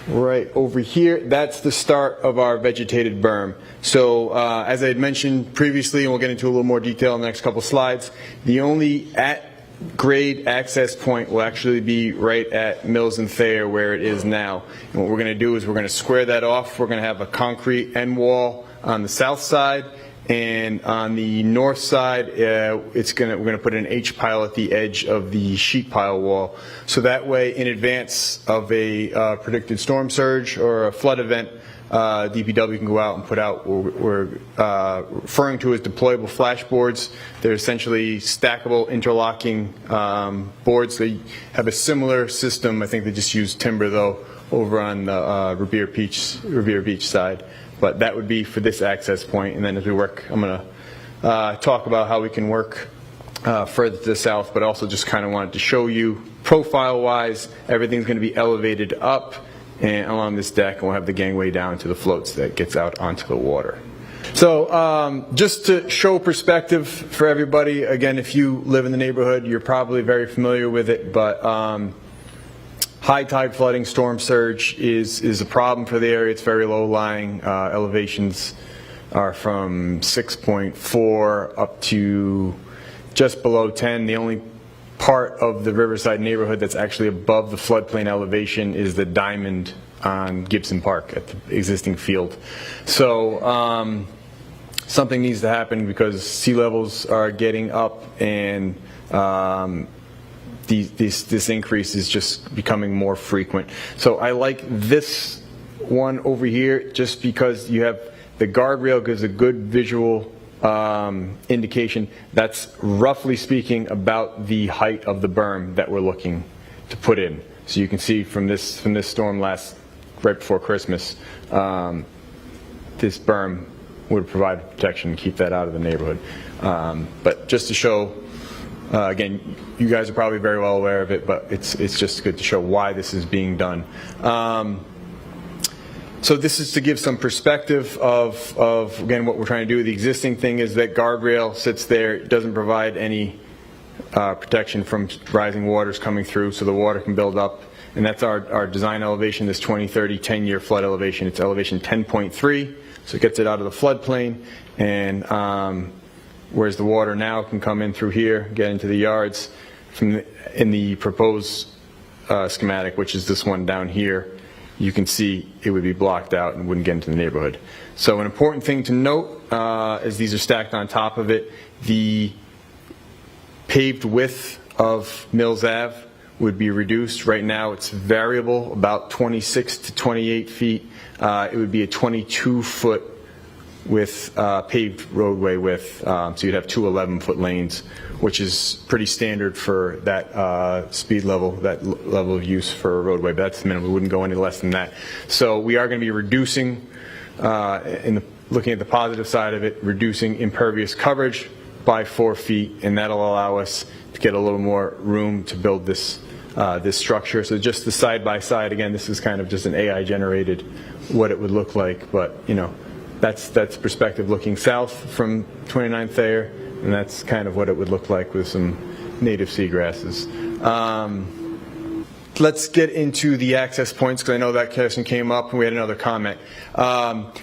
right over here, that's the start of our vegetated berm. So as I had mentioned previously, and we'll get into a little more detail in the next couple slides, the only grade access point will actually be right at Mills and Thayer where it is now. And what we're going to do is we're going to square that off. We're going to have a concrete end wall on the south side, and on the north side we're going to put an H-pile at the edge of the sheet pile wall. So that way, in advance of a predicted storm surge or a flood event, DPW can go out and put out what we're referring to as deployable flashboards. They're essentially stackable interlocking boards. They have a similar system. I think they just use timber though over on the Revere Beach side. But that would be for this access point. And then as we work, I'm going to talk about how we can work further to the south, but also just kind of wanted to show you profile-wise, everything's going to be elevated up and along this deck, and we'll have the gangway down to the floats that gets out onto the water. So just to show perspective for everybody, again, if you live in the neighborhood, you're probably very familiar with it, but high tide flooding, storm surge is a problem for the area. It's very low lying. Elevations are from 6.4 up to just below 10. The only part of the Riverside neighborhood that's actually above the floodplain elevation is the diamond on Gibson Park at the existing field. So something needs to happen because sea levels are getting up, and this increase is just becoming more frequent. So I like this one over here just because you have the guardrail gives a good visual indication. That's roughly speaking about the height of the berm that we're looking to put in. So you can see from this storm right before Christmas, this berm would provide protection and keep that out of the neighborhood. But just to show, again, you guys are probably very well aware of it, but it's just good to show why this is being done. So this is to give some perspective of again, what we're trying to do. The existing thing is that guardrail sits there. It doesn't provide any protection from rising waters coming through, so the water can build up. And that's our design elevation, this 2030 10-year flood elevation. It's elevation 10.3, so it gets it out of the floodplain. And whereas the water now can come in through here, get into the yards, in the proposed schematic, which is this one down here, you can see it would be blocked out and wouldn't get into the neighborhood. So an important thing to note, as these are stacked on top of it, the paved width of Mills Ave would be reduced. Right now it's variable, about 26 to 28 feet. It would be a 22-foot with paved roadway width, so you'd have two 11-foot lanes, which is pretty standard for that speed level, that level of use for a roadway, but that's the minimum. We wouldn't go any less than that. So we are going to be reducing, looking at the positive side of it, reducing impervious coverage by 4 feet, and that'll allow us to get a little more room to build this this structure. So just the side-by-side, again, this is kind of just an AI-generated what it would look like, but you know, that's perspective looking south from 29th Thayer, and that's kind of what it would look like with some native seagrasses. Let's get into the access points, because I know that question came up and we had another comment.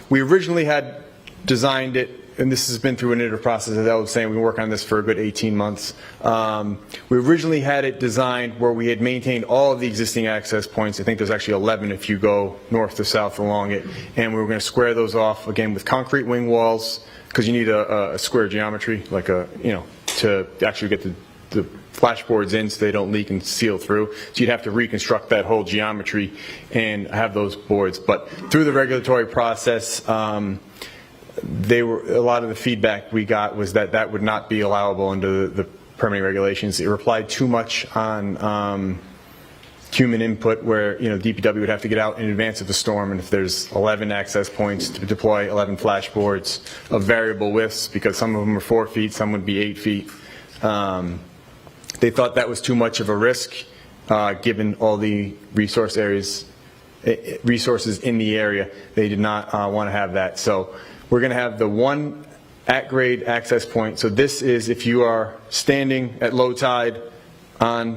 We originally had designed it, and this has been through an iterative process, as I was saying, we worked on this for a good 18 months. We originally had it designed where we had maintained all of the existing access points. I think there's actually 11 if you go north to south along it, and we were going to square those off, again, with concrete wing walls, because you need a square geometry, like to actually get the the flashboards in so they don't leak and seal through. So you'd have to reconstruct that whole geometry and have those boards. But through the regulatory process, a lot of the feedback we got was that that would not be allowable under the permitting regulations. It relied too much on human input, where DPW would have to get out in advance of the storm, and if there's 11 access points to deploy 11 flashboards of variable widths, because some of them are 4 feet, some would be 8 feet. They thought that was too much of a risk, given all the resources in the area. They did not want to have that. So we're going to have the one at-grade access point. So this is if you are standing at low tide at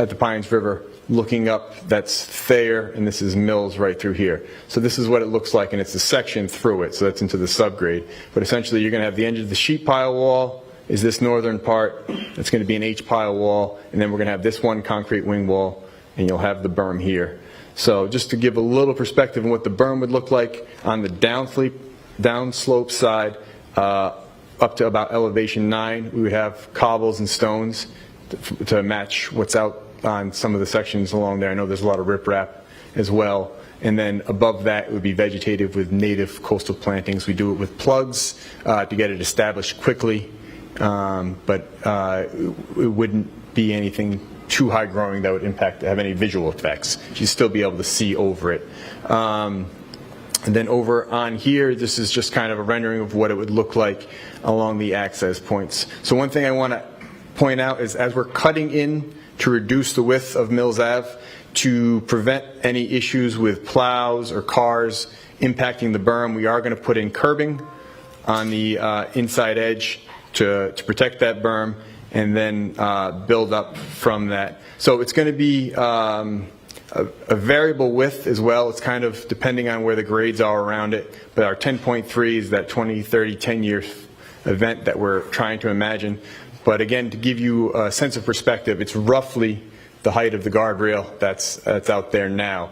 the Pines River, looking up, that's Thayer, and this is Mills right through here. So this is what it looks like, and it's a section through it, so that's into the subgrade. But essentially, you're going to have the end of the sheet pile wall is this northern part. It's going to be an H pile wall, and then we're going to have this one concrete wing wall, and you'll have the berm here. So just to give a little perspective on what the berm would look like on the downslope side, up to about elevation 9, we would have cobbles and stones to match what's out on some of the sections along there. I know there's a lot of riprap as well. And then above that, it would be vegetative with native coastal plantings. We do it with plugs to get it established quickly, but it wouldn't be anything too high growing that would have any visual effects. You'd still be able to see over it. And then over on here, this is just kind of a rendering of what it would look like along the access points. So one thing I want to point out is, as we're cutting in to reduce the width of Mills Ave, to prevent any issues with plows or cars impacting the berm, we are going to put in curbing on the inside edge to protect that berm, and then build up from that. So it's going to be a variable width as well. It's kind of depending on where the grades are around it, but our 10.3 is that 20, 30, 10-year event that we're trying to imagine. But again, to give you a sense of perspective, it's roughly the height of the guardrail that's out there now.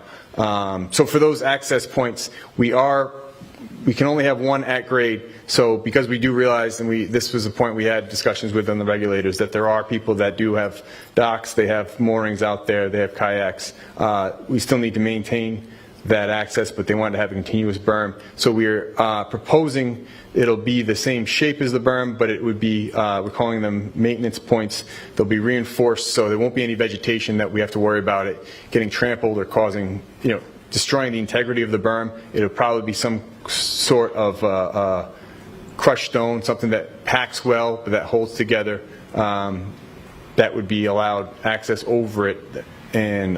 So for those access points, we can only have one at grade. So because we do realize, and this was a point we had discussions with on the regulators, that there are people that do have docks, they have moorings out there, they have kayaks. We still need to maintain that access, but they want to have a continuous berm. So we're proposing it'll be the same shape as the berm, but it would be, we're calling them maintenance points. They'll be reinforced, so there won't be any vegetation that we have to worry about it getting trampled or causing, destroying the integrity of the berm. It'll probably be some sort of crushed stone, something that packs well, but that holds together. That would be allowed access over it, and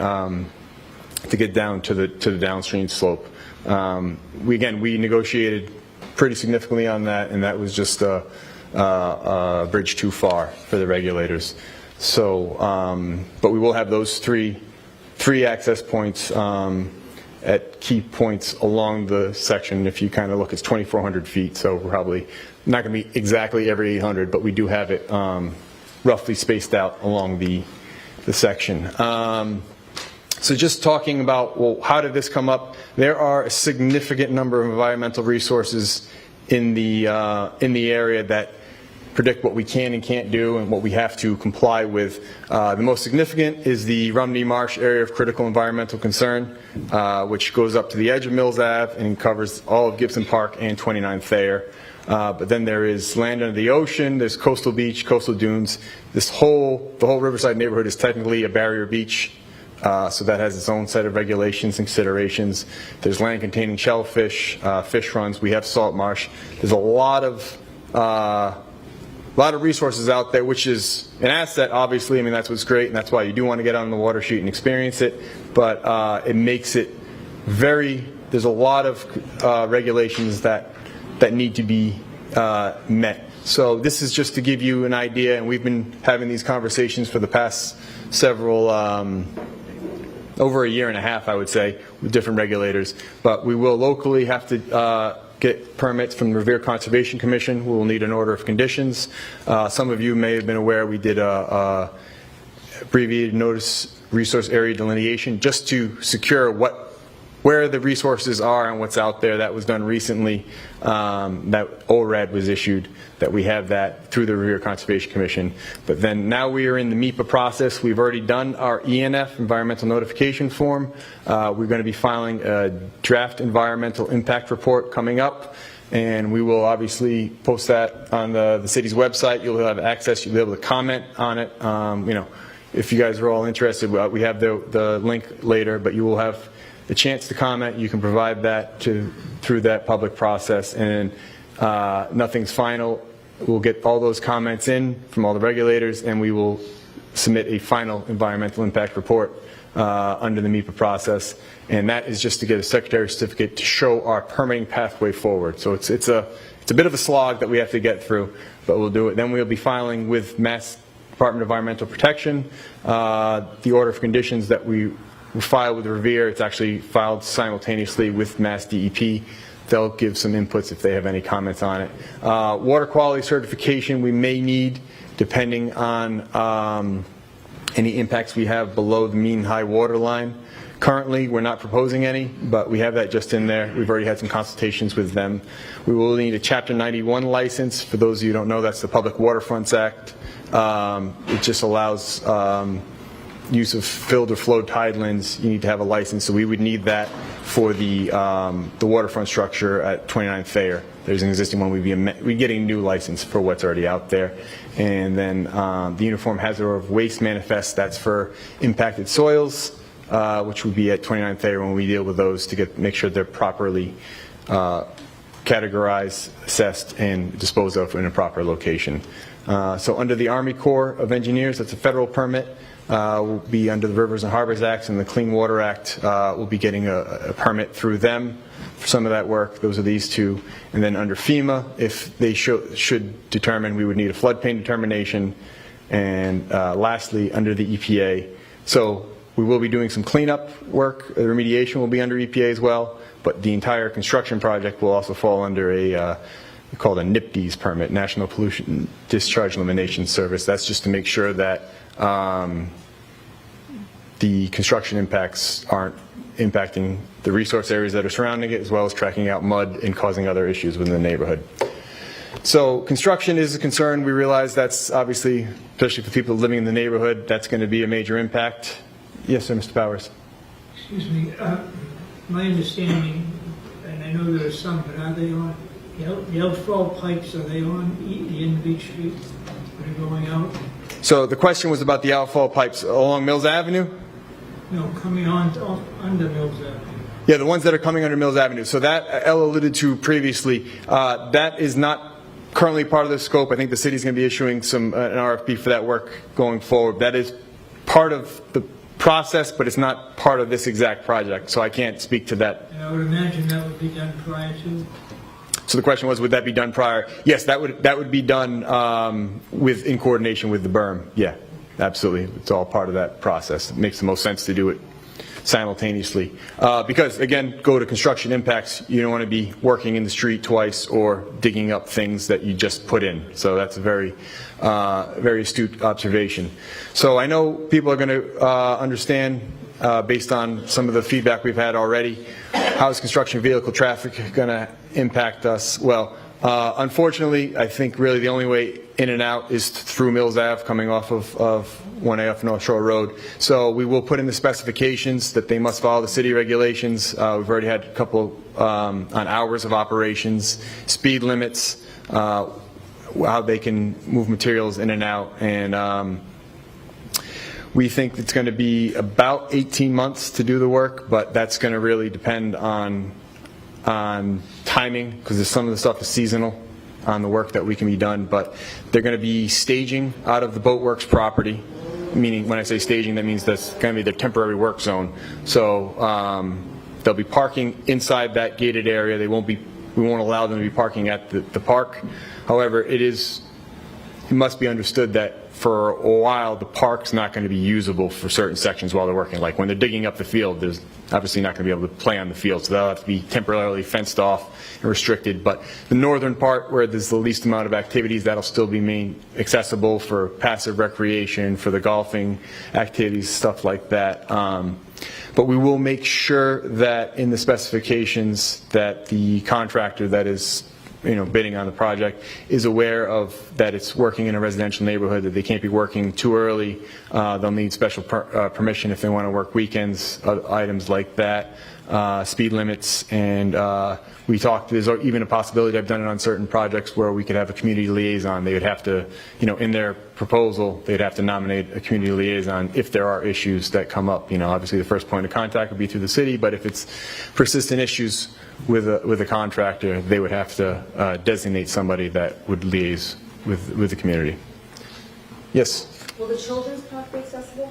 to get down to the downstream slope. We negotiated pretty significantly on that, and that was just a bridge too far for the regulators. So, but we will have those three access points at key points along the section. If you kind of look, it's 2,400 feet, so we're probably not going to be exactly every 800, but we do have it roughly spaced out along the section. So just talking about, well, how did this come up? There are a significant number of environmental resources in the area that predict what we can and can't do and what we have to comply with. The most significant is the Rumney Marsh Area of Critical Environmental Concern, which goes up to the edge of Mills Ave and covers all of Gibson Park and 29 Thayer. But then there is land under the ocean, there's coastal beach, coastal dunes. The whole Riverside neighborhood is technically a barrier beach. So that has its own set of regulations and considerations. There's land containing shellfish, fish runs. We have salt marsh. There's a lot of resources out there, which is an asset, obviously. I mean, that's what's great, and that's why you do want to get on the water sheet and experience it. But it makes it there's a lot of regulations that need to be met. So this is just to give you an idea, and we've been having these conversations for the past several over a year and a half, I would say, with different regulators. But we will locally have to get permits from the Revere Conservation Commission. We will need an order of conditions. Some of you may have been aware we did a abbreviated notice resource area delineation just to secure what where the resources are and what's out there. That was done recently. That ORAD was issued, that we have that through the Revere Conservation Commission. But then now we are in the MEPA process. We've already done our ENF, Environmental Notification Form. We're going to be filing a draft environmental impact report coming up, and we will obviously post that on the city's website. You'll have access. You'll be able to comment on it. You know, if you guys are all interested, we have the link later, but you will have the chance to comment. You can provide that through that public process, and nothing's final. We'll get all those comments in from all the regulators, and we will submit a final environmental impact report under the MEPA process, and that is just to get a secretary certificate to show our permitting pathway forward. So it's a bit of a slog that we have to get through, but we'll do it. Then we'll be filing with Mass Department of Environmental Protection the order of conditions that we file with Revere. It's actually filed simultaneously with Mass DEP. They'll give some inputs if they have any comments on it. Water quality certification we may need, depending on any impacts we have below the mean high water line. Currently, we're not proposing any, but we have that just in there. We've already had some consultations with them. We will need a Chapter 91 license. For those of you who don't know, that's the Public Waterfronts Act. It just allows use of filled or flowed tidelands. You need to have a license, so we would need that for the waterfront structure at 29 Thayer. There's an existing one. We'd getting a new license for what's already out there. And then the Uniform Hazard of Waste Manifest, that's for impacted soils, which would be at 29 Thayer when we deal with those to make sure they're properly categorized, assessed, and disposed of in a proper location. So under the Army Corps of Engineers, that's a federal permit. Will be under the Rivers and Harbors Act and the Clean Water Act. We'll be getting a permit through them for some of that work. Those are these two. And then under FEMA, if they should determine, we would need a floodplain determination. And lastly, under the EPA. So we will be doing some cleanup work. The remediation will be under EPA as well. But the entire construction project will also fall under a called a NIPDES permit, National Pollution Discharge Elimination Service. That's just to make sure that the construction impacts aren't impacting the resource areas that are surrounding it, as well as tracking out mud and causing other issues within the neighborhood. So construction is a concern. We realize that's obviously, especially for people living in the neighborhood, that's going to be a major impact. Yes, sir, Mr. Powers. Excuse me. My understanding, and I know there are some, but are they on the outfall pipes? Are they on the end of each street? Are they going out? So the question was about the outfall pipes along Mills Avenue? No, coming on under Mills Avenue. Yeah, the ones that are coming under Mills Avenue. So that Elle alluded to previously, that is not currently part of the scope. I think the city's going to be issuing an RFP for that work going forward. That is part of the process, but it's not part of this exact project, so I can't speak to that. And I would imagine that would be done prior to. So the question was, would that be done prior? Yes, that would be done in coordination with the berm. Yeah, absolutely. It's all part of that process. It makes the most sense to do it simultaneously. Because, again, go to construction impacts, you don't want to be working in the street twice or digging up things that you just put in. So that's a very, very astute observation. So I know people are going to understand, based on some of the feedback we've had already, how is construction vehicle traffic going to impact us? Well, unfortunately, I think really the only way in and out is through Mills Ave coming off of 1A off North Shore Road. So we will put in the specifications that they must follow the city regulations. We've already had a couple on hours of operations, speed limits, how they can move materials in and out. And we think it's going to be about 18 months to do the work, but that's going to really depend on timing, because some of the stuff is seasonal on the work that we can be done. But they're going to be staging out of the Boatworks property, meaning when I say staging, that means that's going to be their temporary work zone. So they'll be parking inside that gated area. We won't allow them to be parking at the park. However, it must be understood that for a while the park's not going to be usable for certain sections while they're working. Like when they're digging up the field, there's obviously not going to be able to play on the field, so that'll have to be temporarily fenced off and restricted. But the northern part, where there's the least amount of activities, that'll still be accessible for passive recreation, for the golfing activities, stuff like that. But we will make sure that in the specifications that the contractor that is bidding on the project is aware of that it's working in a residential neighborhood, that they can't be working too early. They'll need special permission if they want to work weekends, items like that, speed limits, and we talked, there's even a possibility, I've done it on certain projects, where we could have a community liaison. They would have to, in their proposal, they'd have to nominate a community liaison if there are issues that come up. Obviously the first point of contact would be through the city, but if it's persistent issues with a contractor, they would have to designate somebody that would liaise with the community. Yes? Will the children's park be accessible?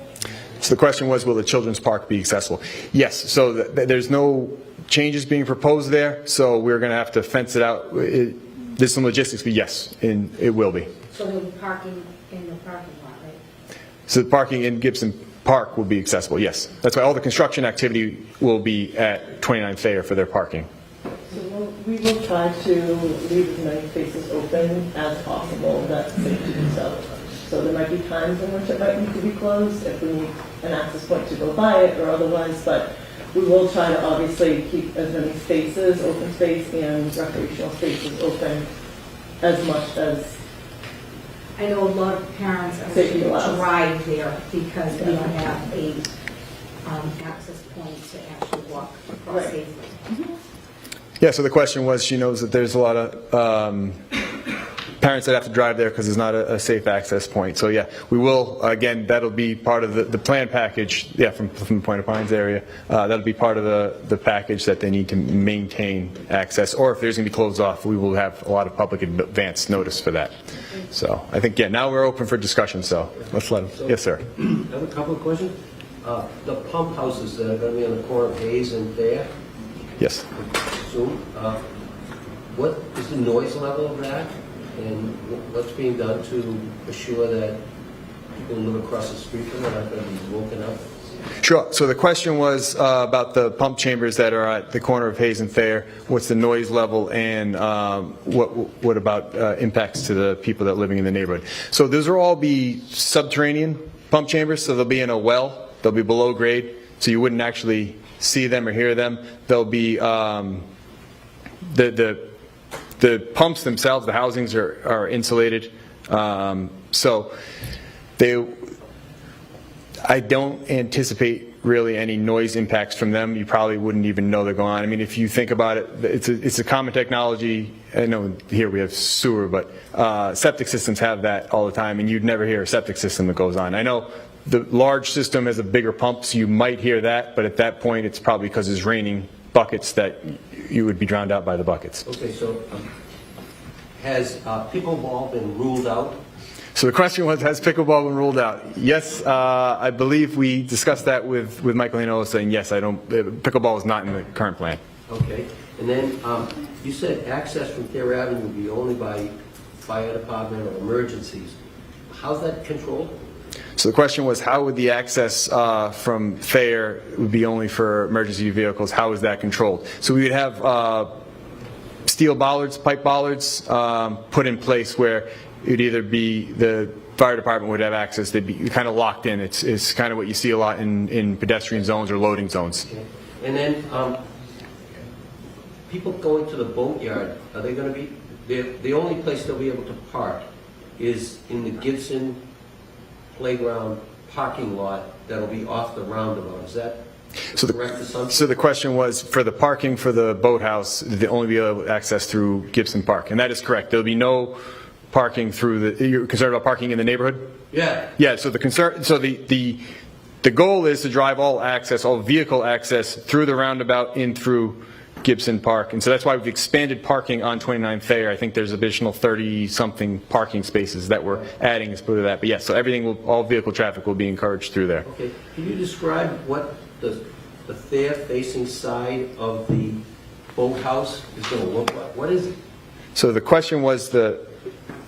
So the question was, will the children's park be accessible? Yes. So there's no changes being proposed there, so we're going to have to fence it out. There's some logistics, but yes, and it will be. So there'll be parking in the parking lot, right? So the parking in Gibson Park will be accessible, yes. That's why all the construction activity will be at 29 Thayer for their parking. So we will try to leave as many spaces open as possible. That's safe to do so. So there might be times in which it might need to be closed if we need an access point to go by it or otherwise, but we will try to obviously keep as many spaces, open space and recreational spaces open as much as I know a lot of parents are safety going to allows. drive there because we don't have a access point to actually walk across Right. safely. Yeah, so the question was, she knows that there's a lot of parents that have to drive there because there's not a safe access point. So yeah, we will, again, that'll be part of the plan package, yeah, from the Point of Pines area. That'll be part of the package that they need to maintain access, or if there's going to be closed off, we will have a lot of public advance notice for that. So I think, yeah, now we're open for discussion, so let's let them. Yes, sir. I have a couple of questions. The pump houses that are going to be on the corner of Hayes and Thayer, Yes. soon, what is the noise level of that? And what's being done to assure that people who live across the street from it aren't going to be woken up? Sure. So the question was about the pump chambers that are at the corner of Hayes and Thayer. What's the noise level, and what about impacts to the people that are living in the neighborhood? So those will all be subterranean pump chambers. So they'll be in a well. They'll be below grade, so you wouldn't actually see them or hear them. They'll be the pumps themselves, the housings are insulated. So I don't anticipate really any noise impacts from them. You probably wouldn't even know they're going on. I mean, if you think about it, it's a common technology. I know here we have sewer, but septic systems have that all the time, and you'd never hear a septic system that goes on. I know the large system has a bigger pump, so you might hear that, but at that point it's probably because it's raining buckets that you would be drowned out by the buckets. Okay, so has pickleball been ruled out? So the question was, has pickleball been ruled out? Yes, I believe we discussed that with Michael Hinola, saying yes, pickleball is not in the current plan. Okay, and then you said access from Thayer Avenue would be only by fire department or emergencies. How's that controlled? So the question was, how would the access from Thayer would be only for emergency vehicles? How is that controlled? So we would have steel bollards, pipe bollards put in place where it would either be the fire department would have access. They'd be kind of locked in. It's kind of what you see a lot in pedestrian zones or loading zones. Okay. And then people going to the boatyard, are they going to be, the only place they'll be able to park is in the Gibson playground parking lot that'll be off the roundabout. Is that correct assumption? So the question was, for the parking for the boathouse, they'll only be able to access through Gibson Park, and that is correct. There'll be no parking through you're concerned about parking in the neighborhood? Yeah. Yeah, so the goal is to drive all vehicle access through the roundabout in through Gibson Park, and so that's why we've expanded parking on 29 Thayer. I think there's additional 30-something parking spaces that we're adding as part of that. But yes, so all vehicle traffic will be encouraged through there. Okay. Can you describe what the Thayer-facing side of the boathouse is going to look like? What is it? So the question was The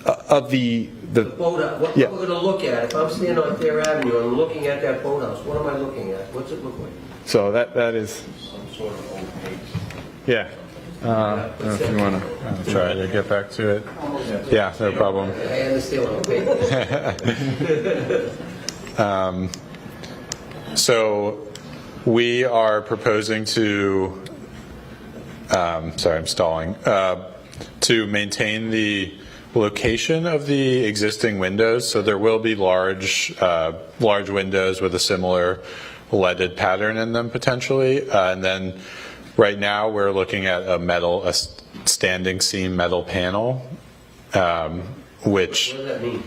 boathouse. What Yeah. we're going to look at. If I'm standing on Thayer Avenue and I'm looking at that boathouse, what am I looking at? What's it look like? So that is, Some sort of opaque. yeah. I don't know if you want to try to get back to it. Yeah, no problem. I understand what opaque is. So We are proposing to, sorry, I'm stalling, to maintain the location of the existing windows. So there will be large windows with a similar leaded pattern in them potentially. And then right now we're looking at a standing seam metal panel, which... What does that mean?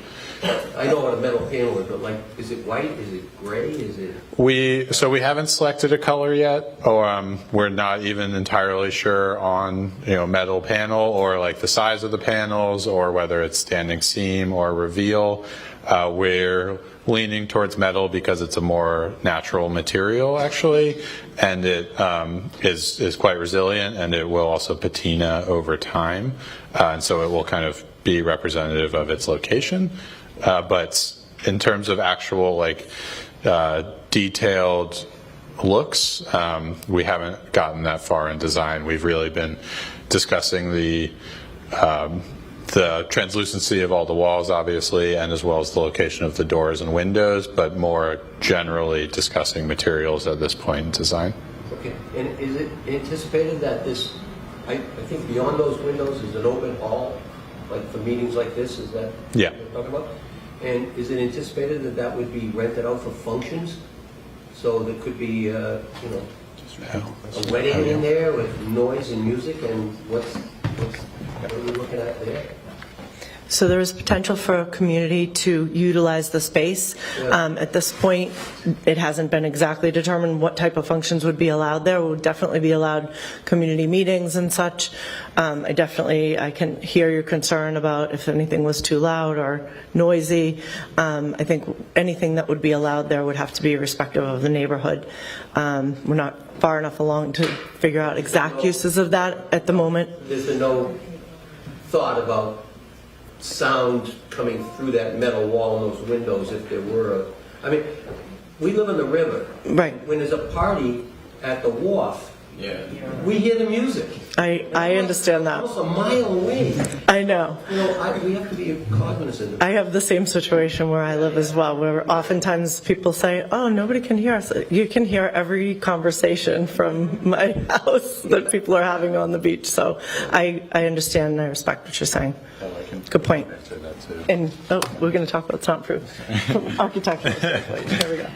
I know what a metal panel is, but like, is it white? Is it gray? Is it? We haven't selected a color yet. We're not even entirely sure on metal panel or like the size of the panels or whether it's standing seam or reveal. We're leaning towards metal because it's a more natural material actually, and it is quite resilient, and it will also patina over time, and so it will kind of be representative of its location. But in terms of actual detailed looks, we haven't gotten that far in design. We've really been discussing the translucency of all the walls, obviously, and as well as the location of the doors and windows, but more generally discussing materials at this point in design. Okay, and is it anticipated that this, I think beyond those windows is an open hall, like for meetings like this, is that Yeah. what you're talking about? And is it anticipated that that would be rented out for functions? So there could be, a wedding in there with noise and music, and what are we looking at there? So there is potential for a community to utilize the space. At this point, it hasn't been exactly determined what type of functions would be allowed there. Would definitely be allowed community meetings and such. I can hear your concern about if anything was too loud or noisy. I think anything that would be allowed there would have to be respective of the neighborhood. We're not far enough along to figure out exact uses of that at the moment. There's no thought about sound coming through that metal wall and those windows if there were I mean, we live on the river. Right. When there's a party at the wharf, Yeah. we hear the music. I understand that. Almost a mile away. I know. We have to be cognizant of I have the same situation where I live as well, where oftentimes people say, oh, nobody can hear us. You can hear every conversation from my house that people are having on the beach. So I understand and I respect what you're saying. Good point. And we're going to talk about soundproof from architectural standpoint. Here we go.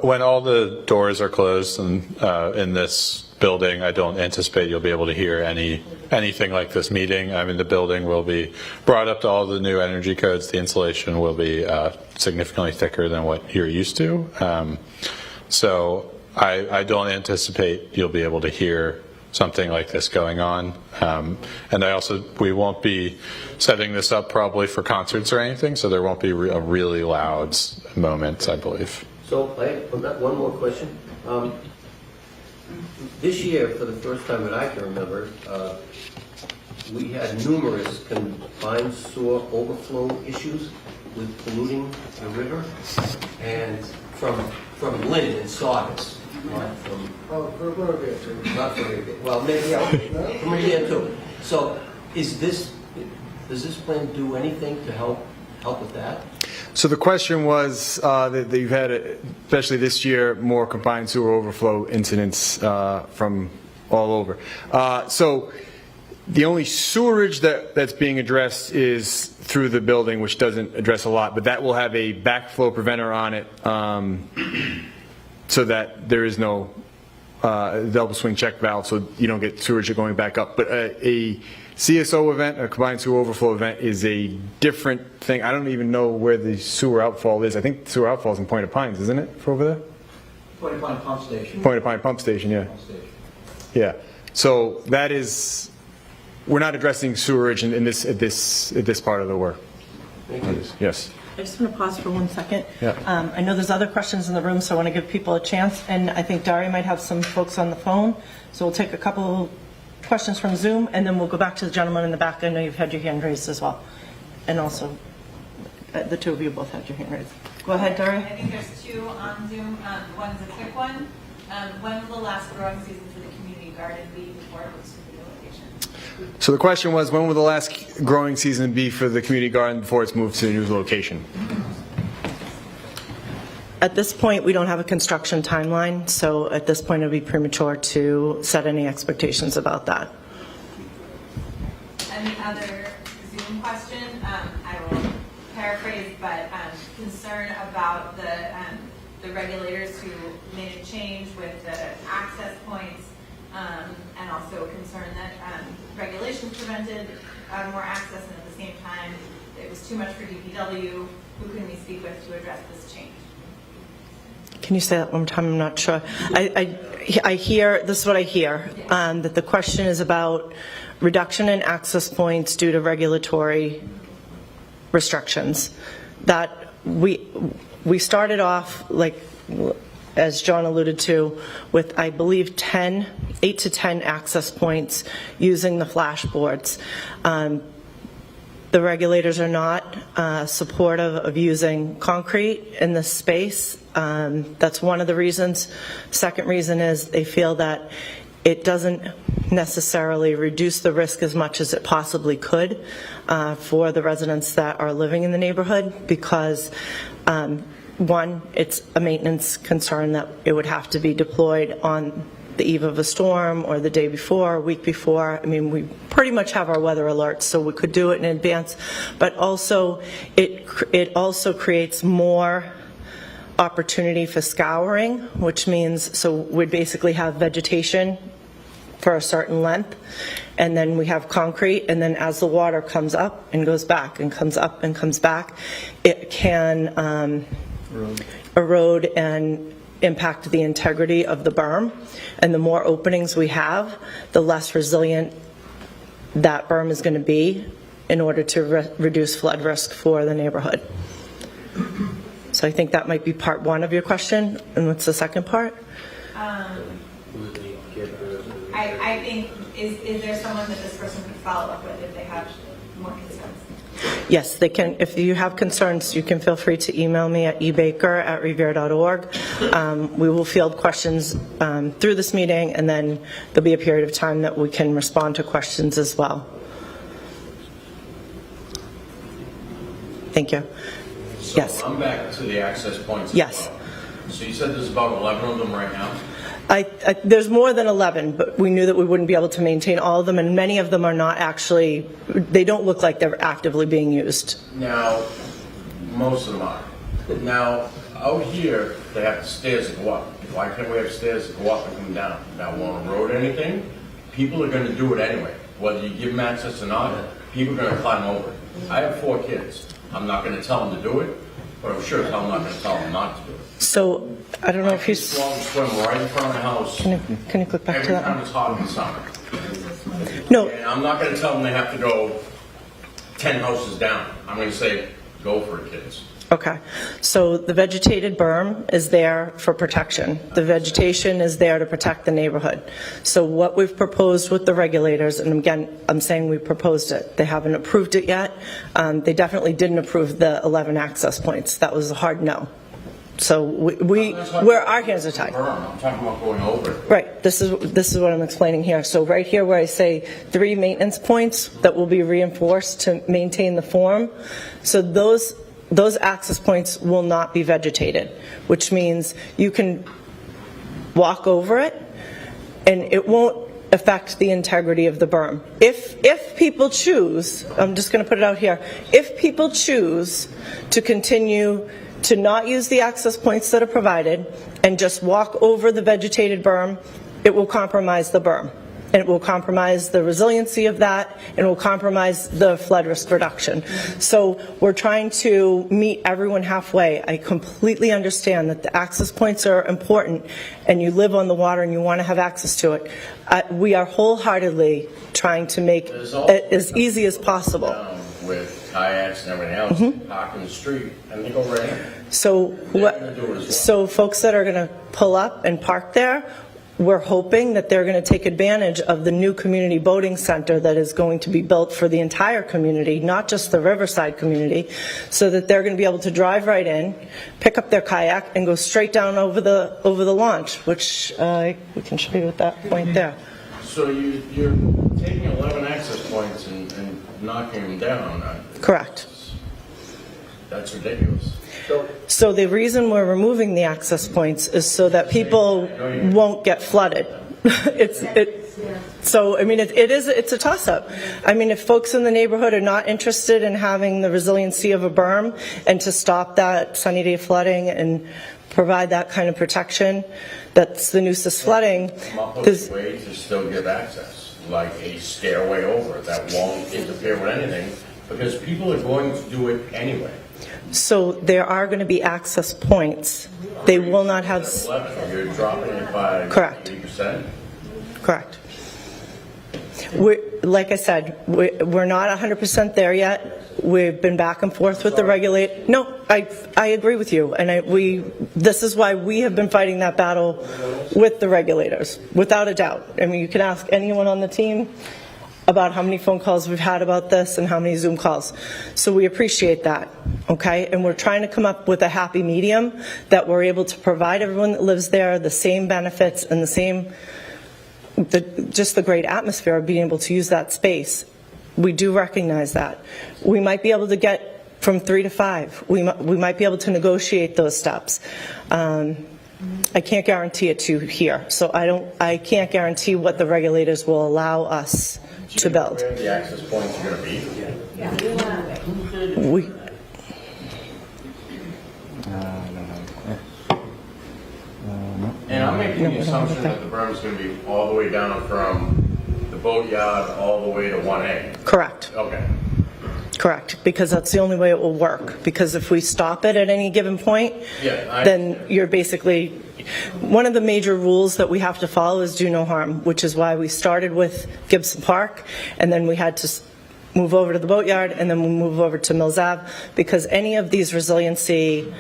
When all the doors are closed in this building, I don't anticipate you'll be able to hear anything like this meeting. I mean, the building will be brought up to all the new energy codes. The insulation will be significantly thicker than what you're used to. So I don't anticipate you'll be able to hear something like this going on. And we won't be setting this up probably for concerts or anything, so there won't be a really loud moment, I believe. So I have one more question. This year, for the first time that I can remember, we had numerous combined sewer overflow issues with polluting the river, and from linen and sawdust, not from well, maybe from Riviera too. So, does this plan do anything to help with that? So the question was that you've had, especially this year, more combined sewer overflow incidents from all over. So the only sewerage that's being addressed is through the building, which doesn't address a lot, but that will have a backflow preventer on it so that there is no double swing check valve, so you don't get sewerage going back up. But a CSO event, a combined sewer overflow event, is a different thing. I don't even know where the sewer outfall is. I think the sewer outfall is in Point of Pines, isn't it, for over there? Point of Pine Pump Station. Point of Pine Pump Station, yeah. Yeah. So that is, we're not addressing sewerage in this part of the work. Thank you. Yes. I just want to pause for 1 second. Yeah. I know there's other questions in the room, so I want to give people a chance. And I think Daria might have some folks on the phone. So we'll take a couple questions from Zoom, and then we'll go back to the gentleman in the back. I know you've had your hand raised as well. And also, the two of you both had your hand raised. Go ahead, Daria. I think there's two on Zoom. One's a quick one. When will the last growing season for the community garden be before it moves to the new location? So the question was, when will the last growing season be for the community garden before it's moved to the new location? At this point, we don't have a construction timeline, so at this point, it would be premature to set any expectations about that. And the other Zoom question, I will paraphrase, but concern about the regulators who made a change with the access points, and also concern that regulations prevented more access, and at the same time, it was too much for DPW. Who can we speak with to address this change? Can you say that one more time? I'm not sure. I hear, this is what I hear, that the question is about reduction in access points due to regulatory restrictions. That we started off, like, as John alluded to, with, I believe, 8 to 10 access points using the flashboards. The regulators are not supportive of using concrete in this space. That's one of the reasons. Second reason is they feel that it doesn't necessarily reduce the risk as much as it possibly could for the residents that are living in the neighborhood, because one, it's a maintenance concern that it would have to be deployed on the eve of a storm or the day before, a week before. I mean, we pretty much have our weather alerts, so we could do it in advance. But also, it also creates more opportunity for scouring, which means, so we'd basically have vegetation for a certain length, and then we have concrete, and then as the water comes up and goes back and comes up and comes back, it can erode and impact the integrity of the berm. And the more openings we have, the less resilient that berm is going to be in order to reduce flood risk for the neighborhood. So I think that might be part one of your question. And what's the second part? I think, is there someone that this person could follow up with if they have more concerns? Yes, they can. If you have concerns, you can feel free to email me at ebaker@revere.org. We will field questions through this meeting, and then there'll be a period of time that we can respond to questions as well. Thank you. So Yes. I'm back to the access points as Yes. well. So you said there's about 11 of them right now? There's more than 11, but we knew that we wouldn't be able to maintain all of them, and many of them are not actually, they don't look like they're actively being used. Now, most of them are. Now, out here, they have stairs that go up. Why can't we have stairs that go up and come down? Now, on the road or anything, people are going to do it anyway. Whether you give them access or not, people are going to climb over it. I have 4 kids. I'm not going to tell them to do it, but I'm sure I'm not going to tell them not to do it. So, I don't know if you... Swim right in front of the house. Can you click back Every to that time one? it's hot in the summer. No. And I'm not going to tell them they have to go 10 houses down. I'm going to say, go for it, kids. Okay, so the vegetated berm is there for protection. The vegetation is there to protect the neighborhood. So what we've proposed with the regulators, and again, I'm saying we proposed it. They haven't approved it yet. They definitely didn't approve the 11 access points. That was a hard no. So our hands are tied. I'm talking about going over it. Right, this is what I'm explaining here. So right here where I say 3 maintenance points that will be reinforced to maintain the form, so those access points will not be vegetated, which means you can walk over it and it won't affect the integrity of the berm. If people choose, I'm just going to put it out here, if people choose to continue to not use the access points that are provided and just walk over the vegetated berm, it will compromise the berm. And it will compromise the resiliency of that, and it will compromise the flood risk reduction. So we're trying to meet everyone halfway. I completely understand that the access points are important, and you live on the water and you want to have access to it. We are wholeheartedly trying to make it as easy as possible. With kayaks and everything else, park in the street, and they go right in. So folks that are going to pull up and park there, we're hoping that they're going to take advantage of the new community boating center that is going to be built for the entire community, not just the Riverside community, so that they're going to be able to drive right in, pick up their kayak, and go straight down over the launch, which we can show you at that point there. So you're taking 11 access points and knocking them down. Correct. That's ridiculous. So the reason we're removing the access points is so that people won't get flooded. So, I mean, it's a toss-up. I mean, if folks in the neighborhood are not interested in having the resiliency of a berm and to stop that sunny day flooding and provide that kind of protection, that's the nuisance flooding. Come up with a way to still give access, like a stairway over that won't interfere with anything, because people are going to do it anyway. So there are going to be access points. They will not have... You're dropping it by Correct. 80%? Correct. Like I said, we're not 100% there yet. We've been back and forth with the regulator. No, I agree with you, and this is why we have been fighting that battle with the regulators, without a doubt. I mean, you can ask anyone on the team about how many phone calls we've had about this and how many Zoom calls. So we appreciate that, okay? And we're trying to come up with a happy medium that we're able to provide everyone that lives there the same benefits and the same, just the great atmosphere of being able to use that space. We do recognize that. We might be able to get from 3 to 5. We might be able to negotiate those steps. I can't guarantee it to here, so I can't guarantee what the regulators will allow us to build. Where the access points are going to be? And I'm making the assumption that the berm is going to be all the way down from the boatyard all the way to 1A. Correct. Okay. Correct, because that's the only way it will work. Because if we stop it at any given point, then you're basically, one of the major rules that we have to follow is do no harm, which is why we started with Gibson Park, and then we had to move over to the boatyard, and then we move over to Mills Ave, because any of these resiliency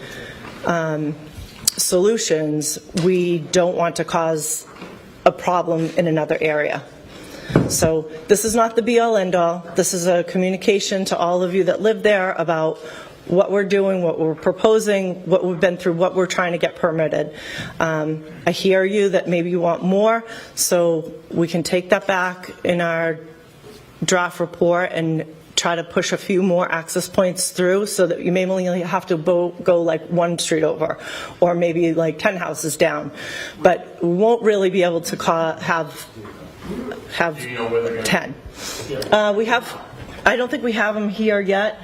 solutions, we don't want to cause a problem in another area. So this is not the be-all, end-all. This is a communication to all of you that live there about what we're doing, what we're proposing, what we've been through, what we're trying to get permitted. I hear you that maybe you want more, so we can take that back in our draft report and try to push a few more access points through so that you may only have to go like 1 street over or maybe like 10 houses down. But we won't really be able to have 10. We have, I don't think we have them here yet.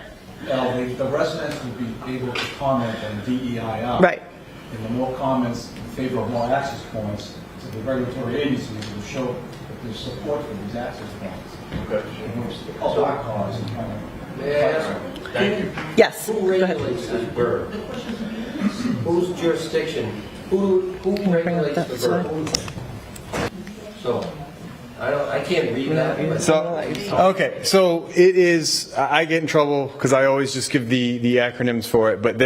Well, the residents will be able to comment on DEIR. Right. And the more comments in favor of more access points to the regulatory agencies will show that there's support for these access points. Okay. So our cause and kind of. Thank you. Yes. Who regulates this berm? Whose jurisdiction? Who regulates the berm? So, I can't read that. So, okay, so it is, I get in trouble because I always just give the acronyms for it, but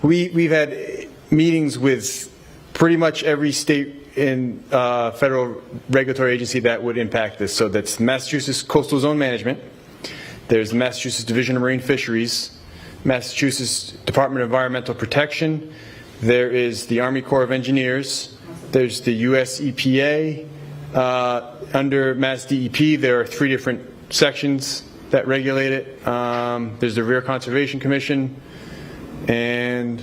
we've had meetings with pretty much every state and federal regulatory agency that would impact this. So that's Massachusetts Coastal Zone Management, there's the Massachusetts Division of Marine Fisheries, Massachusetts Department of Environmental Protection, there is the Army Corps of Engineers, there's the US EPA, under Mass DEP there are 3 different sections that regulate it. There's the Rear Conservation Commission, and I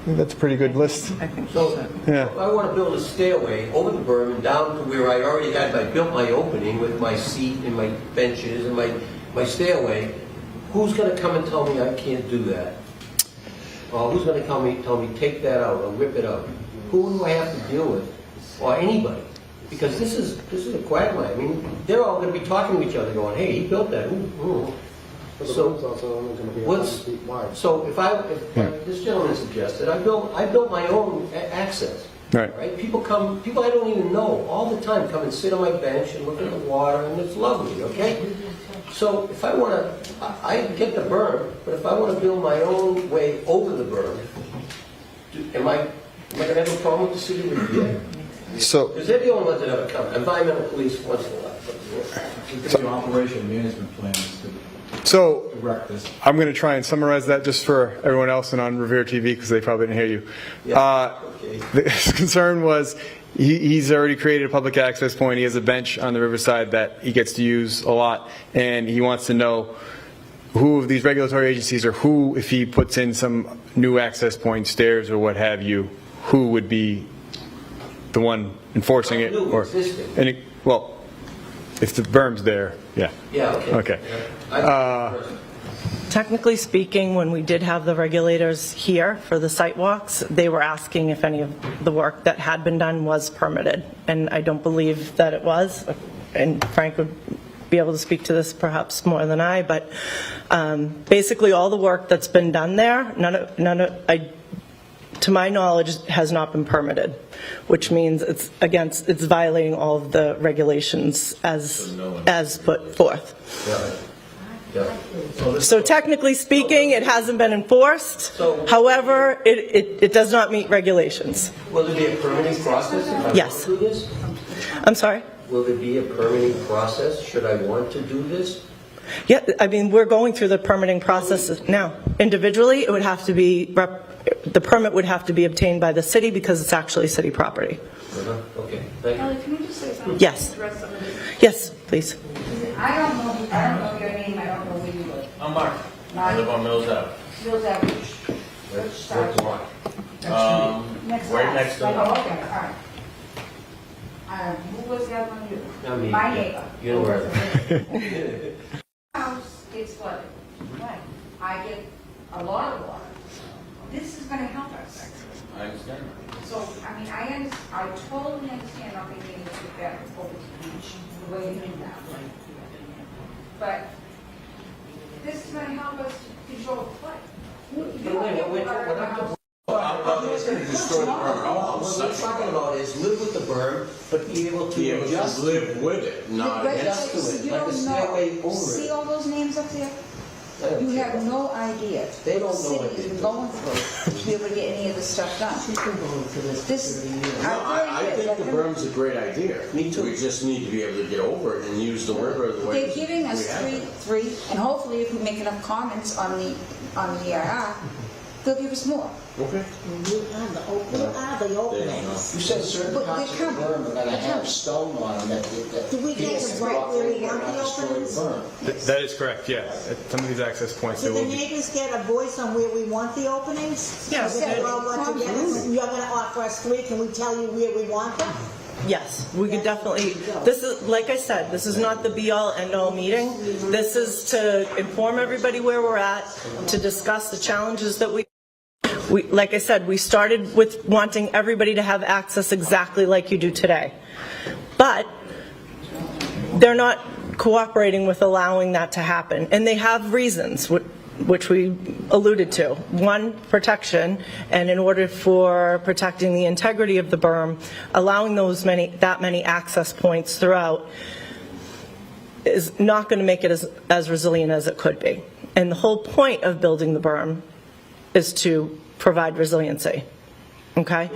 think that's a pretty good list. So, Yeah. if I want to build a stairway over the berm and down to where I already built my opening with my seat and my benches and my stairway, who's going to come and tell me I can't do that? Or who's going to tell me take that out or rip it out? Who do I have to deal with? Or anybody? Because this is a quagmire. I mean, they're all going to be talking to each other, going, "Hey, he built that." Ooh. So if like this gentleman suggested, I built my own access. Right. People I don't even know all the time come and sit on my bench and look at the water, and it's lovely. Okay. So if I want to, I get the berm, but if I want to build my own way over the berm, am I going to have a problem with the city review? So, Because they're the only ones that ever come. Environmental police once in a while. Give you operation management plans so to direct this. I'm going to try and summarize that just for everyone else and on Revere TV because they probably didn't hear you. His concern was he's already created a public access point. He has a bench on the riverside that he gets to use a lot, and he wants to know who of these regulatory agencies, or who, if he puts in some new access points, stairs or what have you, who would be the one enforcing it? New, Or existing. any, well, if the berm's there, yeah. Yeah, okay. Okay. Technically speaking, when we did have the regulators here for the site walks, they were asking if any of the work that had been done was permitted, and I don't believe that it was, and Frank would be able to speak to this perhaps more than I, but basically all the work that's been done there, to my knowledge, has not been permitted, which means it's violating all of the regulations as put forth. So technically speaking, it hasn't been enforced. However, it does not meet regulations. Will there be a permitting process if I Yes. want to do this? I'm sorry? Will there be a permitting process should I want to do this? Yeah, I mean, we're going through the permitting process now. Individually, it would have to be, the permit would have to be obtained by the city because it's actually city property. Okay, thank you. Ellie, can we just say something? Yes. Address some of this? Yes, please. I don't know your name, I don't know where you live. I'm Mark. I live on Mills Ave. Mills Ave, which side? Next Right side. next to Like, the- oh, okay, all right. Who was the other one you? I mean, My neighbor. you know where. House gets flooded. Right. I get a lot of water. This is gonna help us. I understand. So, I mean, I totally understand not being able to get back over to the beach the way you do now. But this is gonna help us control the flood. You don't get water around. I'm not going to destroy the berm. What we're talking about is live with the berm, but be able to adjust to it. live with it, not Right, adjust to it, you like a don't stairway know. over See it. all those names up there? I don't You care. have no idea. They don't know The what city they is do. going through to be able to get any of this stuff done. This, I think the berm's a great idea. Me too. We just need to be able to get over it and use the river the way They're giving us we have it. three, and hopefully if we make enough comments on the EIR, they'll give us more. Okay. You are the openings. You said certain But parts of the they're coming. berm are gonna They're have coming. stone on them that Do we people get can to right walk where we over and want not the destroy the openings? berm. That is correct, yeah. At some of these access points, there Do the will be. neighbors get a voice on where we want the openings? Yeah, Is that they- all what together? You're gonna offer us 3, can we tell you where we want them? Yes, we could definitely, this is, like I said, this is not the be-all, end-all meeting. This is to inform everybody where we're at, to discuss the challenges that we, like I said, we started with wanting everybody to have access exactly like you do today. But they're not cooperating with allowing that to happen, and they have reasons, which we alluded to. One, protection, and in order for protecting the integrity of the berm, allowing that many access points throughout is not going to make it as resilient as it could be. And the whole point of building the berm is to provide resiliency. Okay?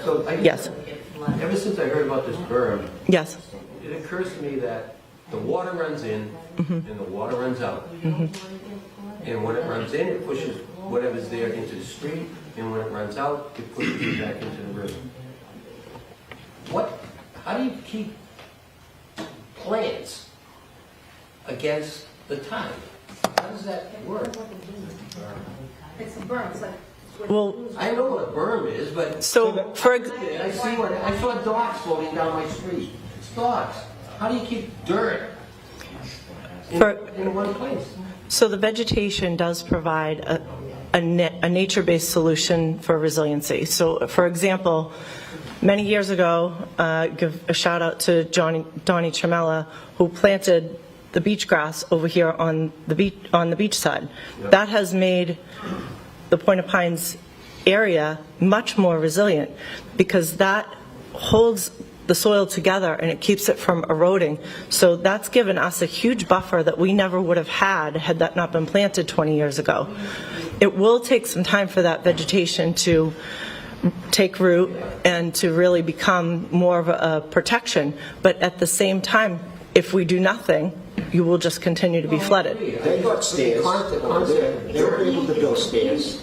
So I Yes. Ever since I heard about this berm, Yes. it occurs to me that the water runs in and the water runs out. And when it runs in, it pushes whatever's there into the street, and when it runs out, it pushes it back into the river. How do you keep plants against the tide? How does that work? It's a berm, it's like. Well, I know what a berm is, but so for I saw dogs floating down my street. It's dogs. How do you keep dirt in one place? So the vegetation does provide a nature-based solution for resiliency. So, for example, many years ago, give a shout out to Donnie Chamella, who planted the beach grass over here on the beach side. That has made the Point of Pines area much more resilient because that holds the soil together and it keeps it from eroding. So that's given us a huge buffer that we never would have had that not been planted 20 years ago. It will take some time for that vegetation to take root and to really become more of a protection, but at the same time, if we do nothing, you will just continue to be flooded. They got stairs. They were able to build stairs.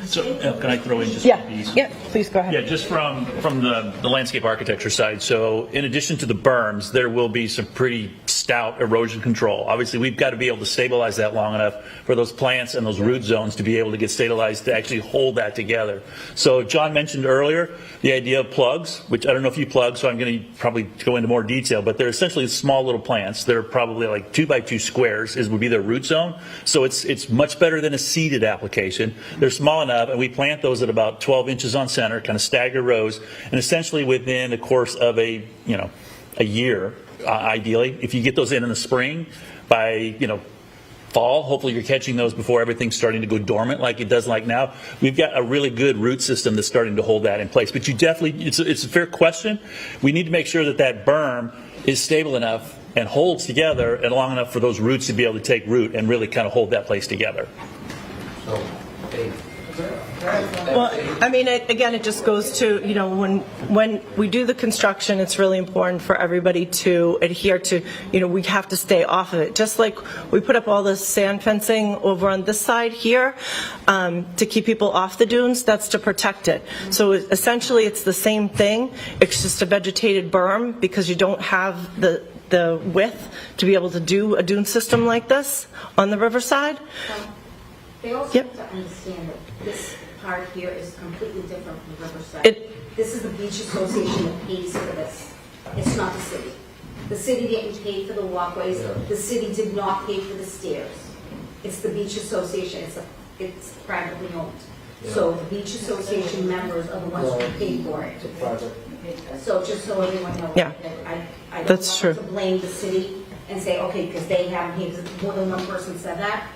So, can I throw in just Yeah, a piece? yeah. please go ahead. Yeah, just from the landscape architecture side. So in addition to the berms, there will be some pretty stout erosion control. Obviously, we've got to be able to stabilize that long enough for those plants and those root zones to be able to get stabilized to actually hold that together. So John mentioned earlier the idea of plugs, which I don't know if you plug, so I'm going to probably go into more detail, but they're essentially small little plants. They're probably like 2x2 squares would be their root zone. So it's much better than a seeded application. They're small enough, and we plant those at about 12 inches on center, kind of stagger rows, and essentially within the course of a year, ideally, if you get those in the spring, by fall, hopefully you're catching those before everything's starting to go dormant like it does like now. We've got a really good root system that's starting to hold that in place. But you definitely, it's a fair question. We need to make sure that that berm is stable enough and holds together and long enough for those roots to be able to take root and really kind of hold that place together. So, hey, Well, I mean, again, it just goes to, when we do the construction, it's really important for everybody to adhere to, we have to stay off of it. Just like we put up all this sand fencing over on this side here to keep people off the dunes, that's to protect it. So essentially, it's the same thing. It's just a vegetated berm because you don't have the width to be able to do a dune system like this on the riverside. They also Yep. have to understand that this part here is completely different from Riverside. This is the beach association that pays for this. It's not the city. The city didn't pay for the walkways. The city did not pay for the stairs. It's the beach association. It's privately owned. So the beach association members are the ones who pay for it. So just so everyone knows, Yeah. I don't That's want true. to blame the city and say, okay, because they haven't paid, because more than one person said that.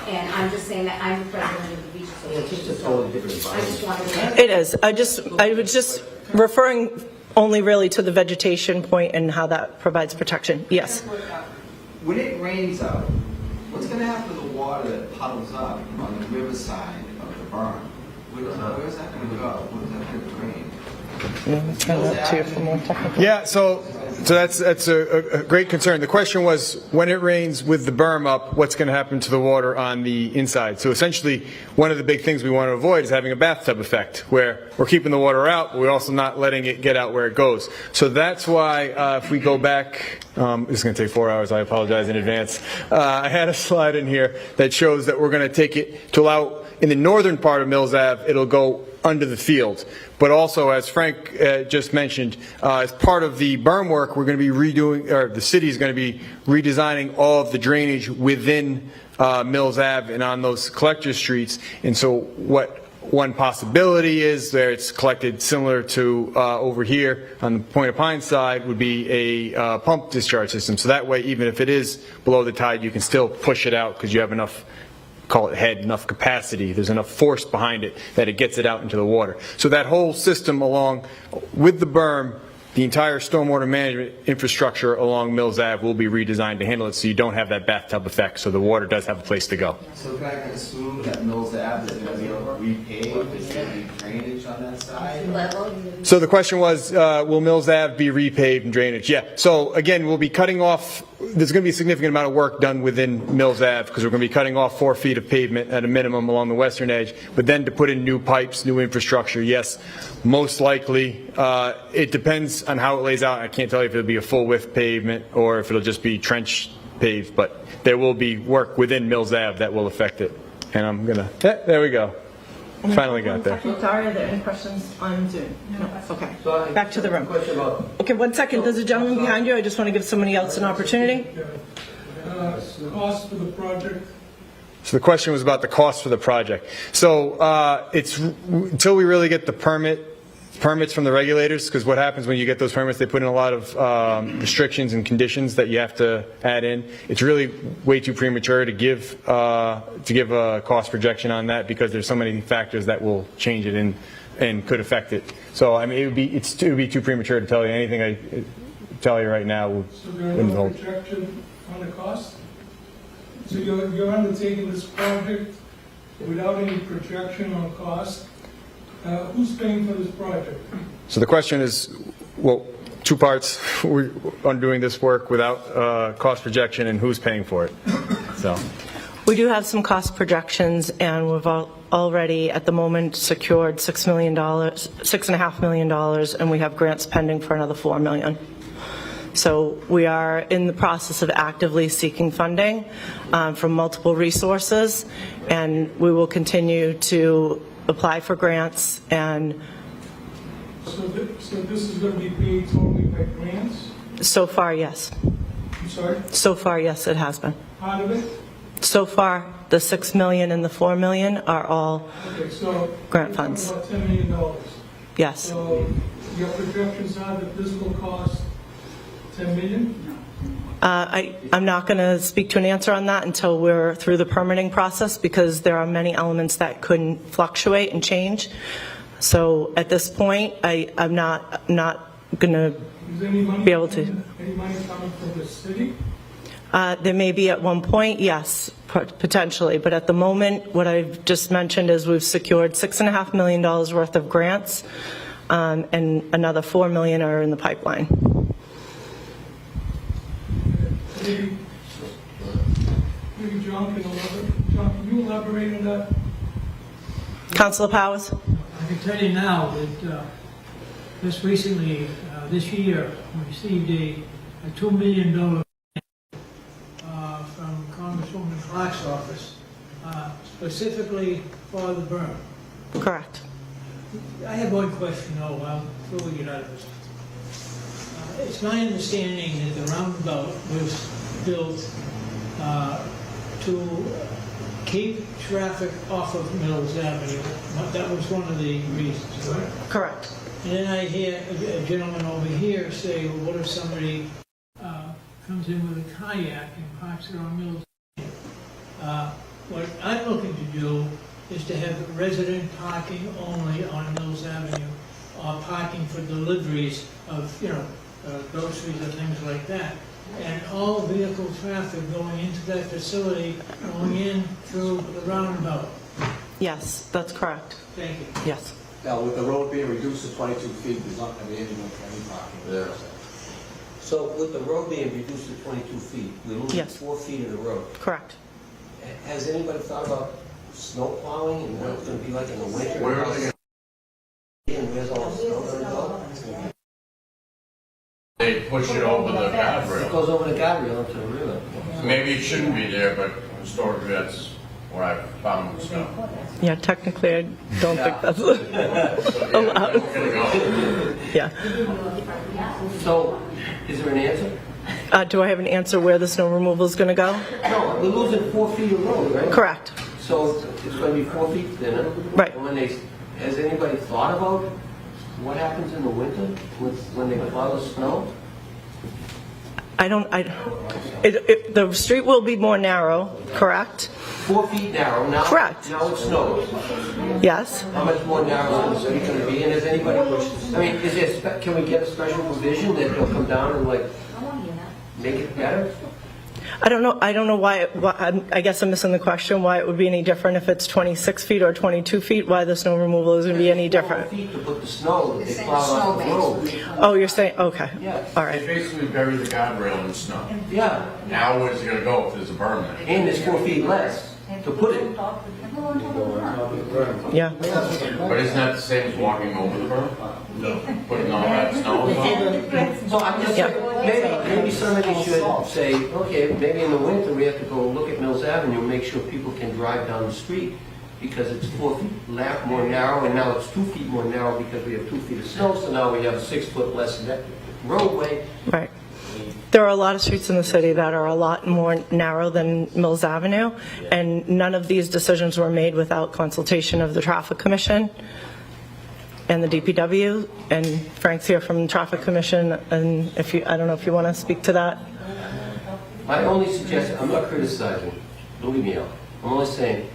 And I'm just saying that I'm the president of the beach it's association. just a so totally different I just environment. wanted to. It is. I was just referring only really to the vegetation point and how that provides protection. Yes. When it rains out, what's going to happen to the water that puddles up on the riverside of the berm? Where's that going to go? Where's that going to rain? Let's turn it up to you for more technical. Yeah, so that's a great concern. The question was, when it rains with the berm up, what's going to happen to the water on the inside? So essentially, one of the big things we want to avoid is having a bathtub effect, where we're keeping the water out, but we're also not letting it get out where it goes. So that's why if we go back, this is going to take 4 hours, I apologize in advance. I had a slide in here that shows that we're going to take it to allow, in the northern part of Mills Ave, it'll go under the field. But also, as Frank just mentioned, as part of the berm work, we're going to be redoing, or the city is going to be redesigning all of the drainage within Mills Ave and on those collector streets. And so what one possibility is there, it's collected similar to over here on the Point of Pine side, would be a pump discharge system. So that way, even if it is below the tide, you can still push it out because you have enough, call it head, enough capacity, there's enough force behind it that it gets it out into the water. So that whole system along with the berm, the entire stormwater management infrastructure along Mills Ave will be redesigned to handle it so you don't have that bathtub effect, so the water does have a place to go. So can I assume that Mills Ave is going to be able to repave? Is there going to be drainage on that side? So the question was, will Mills Ave be repaved and drainage? Yeah. So again, we'll be cutting off, there's going to be a significant amount of work done within Mills Ave because we're going to be cutting off 4 feet of pavement at a minimum along the western edge, but then to put in new pipes, new infrastructure, yes, most likely. It depends on how it lays out. I can't tell you if it'll be a full width pavement or if it'll just be trench paved, but there will be work within Mills Ave that will affect it. And I'm going to, there we go. Finally got there. Sorry, are there any questions on Zoom? No. Okay. So Back to the room. Question about Okay, 1 second. There's a gentleman behind you. I just want to give somebody else an opportunity. Cost for the project? So the question was about the cost for the project. So it's until we really get the permits from the regulators, because what happens when you get those permits, they put in a lot of restrictions and conditions that you have to add in. It's really way too premature to give a cost projection on that because there's so many factors that will change it and could affect it. So I mean, it would be too premature to tell you anything. I tell you right now. So there are no projection on the cost? So you're undertaking this project without any projection on cost? Who's paying for this project? So the question is, well, 2 parts. We're doing this work without cost projection, and who's paying for it. So, We do have some cost projections, and we've already, at the moment, secured $6.5 million, and we have grants pending for another $4 million. So we are in the process of actively seeking funding from multiple resources, and we will continue to apply for grants. And So this is going to be paid totally by grants? so far, yes. I'm sorry? So far, yes, it has been. Part of it? So far, the $6 million and the $4 million are all Okay, so. grant funds. About $10 million. Yes. So your projections are that this will cost $10 million? I'm not going to speak to an answer on that until we're through the permitting process, because there are many elements that could fluctuate and change. So at this point, I'm not going to Is any money be able to. Any money coming from the city? There may be at one point, yes, potentially. But at the moment, what I've just mentioned is we've secured $6.5 million worth of grants, and another $4 million are in the pipeline. Maybe John can elaborate. John, can you elaborate on that? Councilor Powers? I can tell you now that just recently, this year, we received a $2 million grant from Congresswoman Clark's office, specifically for the berm. Correct. I have one question, though, before we get out of this. It's my understanding that the roundabout was built to keep traffic off of Mills Avenue. That was one of the reasons, right? Correct. And then I hear a gentleman over here say, well, what if somebody comes in with a kayak and parks it on Mills Avenue? What I'm looking to do is to have resident parking only on Mills Avenue, or parking for deliveries of, groceries or things like that. And all vehicle traffic going into that facility, going in through the roundabout. Yes, that's correct. Thank you. Yes. Now, with the road being reduced to 22 feet, there's not going to be any more parking. Yeah. So with the road being reduced to 22 feet, we're losing Yes. 4 feet of the road. Correct. Has anybody thought about snow plowing and what it's going to be like in the winter? Where are they gonna- And where's all the snow going to go? They push it over the It guardrail. goes over the guardrail into the river. Maybe it shouldn't be there, but historically, that's what I've found with snow. Yeah, technically, I don't think that's allowed. Yeah. So, is there an answer? Do I have an answer where the snow removal is going to go? No, we're losing 4 feet of road, right? Correct. So it's going to be 4 feet thinner. Right. And has anybody thought about what happens in the winter when they plow the snow? The street will be more narrow, correct? 4 feet narrow now. Correct. Now it snows. Yes. How much more narrow is the street going to be? And has anybody pushed? I mean, can we get a special provision that they'll come down and make it better? I don't know why, I guess I'm missing the question, why it would be any different if it's 26 feet or 22 feet, why the snow removal is going to be any different. 4 feet to put the snow that they plow off the road. Oh, you're saying, okay. Yeah. All They right. basically bury the guardrail in snow. Yeah. Now where's it gonna go if there's a berm there? And there's 4 feet less to put it. Yeah. But isn't that the same as walking over the berm? Putting all that snow on? So I'm just maybe somebody should say, okay, maybe in the winter we have to go look at Mills Avenue and make sure people can drive down the street because it's 4 feet more narrow and now it's 2 feet more narrow because we have 2 feet of snow, so now we have 6 foot less roadway. Right. There are a lot of streets in the city that are a lot more narrow than Mills Avenue, and none of these decisions were made without consultation of the Traffic Commission and the DPW, and Frank's here from the Traffic Commission, and I don't know if you want to speak to that. My only suggestion, I'm not criticizing, believe me, I'm only saying,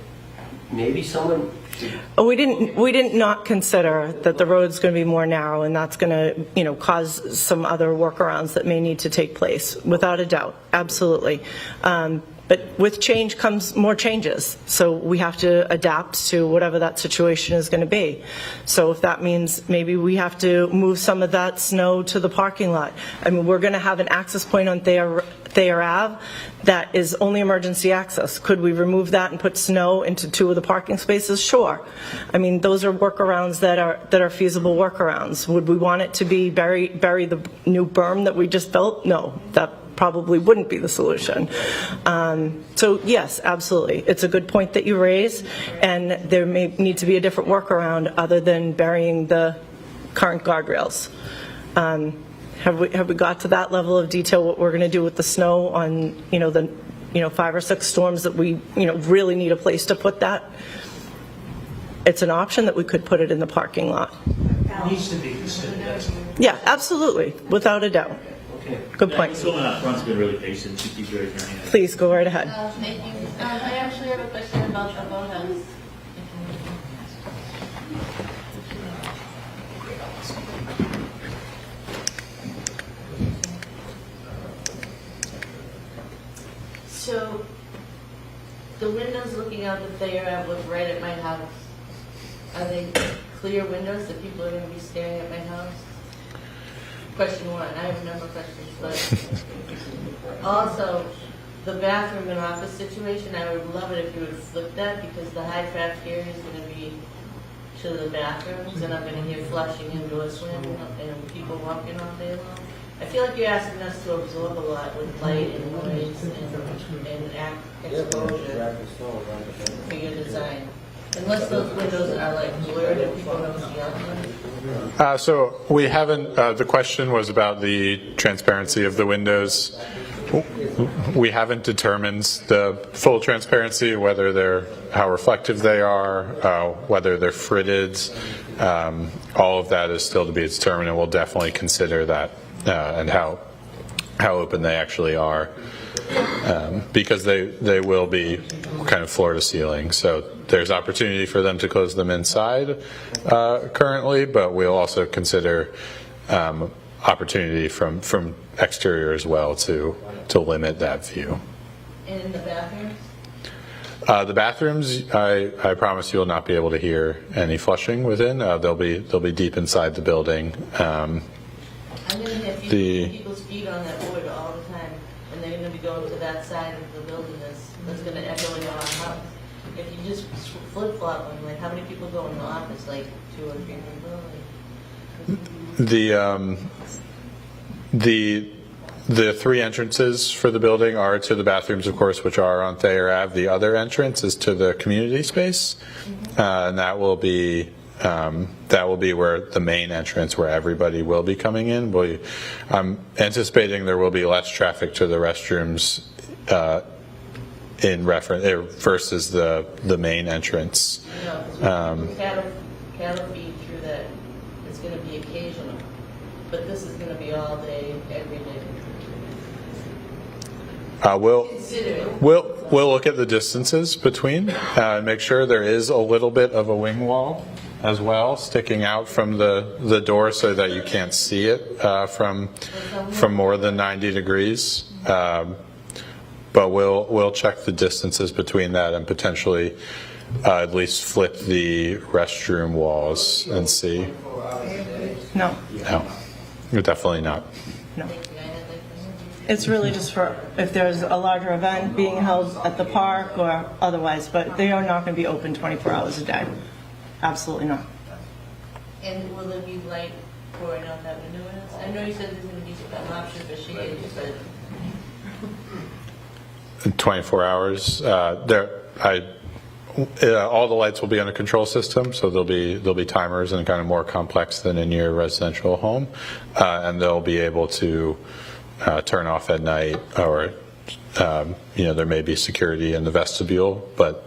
maybe someone should... We didn't not consider that the road's going to be more narrow, and that's going to, cause some other workarounds that may need to take place, without a doubt, absolutely. But with change comes more changes, so we have to adapt to whatever that situation is going to be. So if that means maybe we have to move some of that snow to the parking lot. I mean, we're going to have an access point on Thayer Ave that is only emergency access. Could we remove that and put snow into 2 of the parking spaces? Sure. I mean, those are workarounds that are feasible workarounds. Would we want it to be bury the new berm that we just built? No, that probably wouldn't be the solution. So yes, absolutely. It's a good point that you raise, and there may need to be a different workaround other than burying the current guardrails. Have we got to that level of detail, what we're going to do with the snow on, the 5 or 6 storms that we, really need a place to put that? It's an option that we could put it in the parking lot. It needs to be considered. Yeah, absolutely, without a doubt. Good point. This woman up front's been really patient. She keeps raising her hand. Please go right ahead. Thank you. I actually have a question about the boathouse. So, the windows looking out the Thayer Ave look right at my house. Are they clear windows that people are going to be staring at my house? Question 1. I have a number of questions, but also the bathroom and office situation. I would love it if you would flip that, because the high traffic area is going to be to the bathrooms, and I'm going to hear flushing and door slamming and people walking all day long. I feel like you're asking us to absorb a lot with light and noise and exposure for your design. Unless those windows are like blurred and people don't see out. So we haven't, the question was about the transparency of the windows. We haven't determined the full transparency, whether how reflective they are, whether they're fritted. All of that is still to be determined, and we'll definitely consider that and how open they actually are, because they will be kind of floor to ceiling. So there's opportunity for them to close them inside currently, but we'll also consider opportunity from exterior as well to limit that view. And in the bathrooms? The bathrooms, I promise you will not be able to hear any flushing within. They'll be deep inside the building. I'm going to have people's feet on that wood all the time, and they're going to be going to that side of the building that's going to echo in our house. If you just flip-flop them, like how many people go in the office? Like 2 or 3 people? The 3 entrances for the building are to the bathrooms, of course, which are on Thayer Ave. The other entrance is to the community space, and that will be where the main entrance, where everybody will be coming in. I'm anticipating there will be less traffic to the restrooms in reference versus the main entrance. Cattle feed through that. It's going to be occasional, but this is going to be all day, every day. We'll look at the distances between and make sure there is a little bit of a wing wall as well sticking out from the door, so that you can't see it from more than 90 degrees. But we'll check the distances between that and potentially at least flip the restroom walls and see. No, Definitely not. no. It's really just for if there's a larger event being held at the park or otherwise, but they are not going to be open 24 hours a day. Absolutely not. And will there be light pouring out that window? I know you said there's going to be an option for shade, but 24 hours. All the lights will be on a control system, so there'll be timers and kind of more complex than in your residential home, and they'll be able to turn off at night, or there may be security in the vestibule, but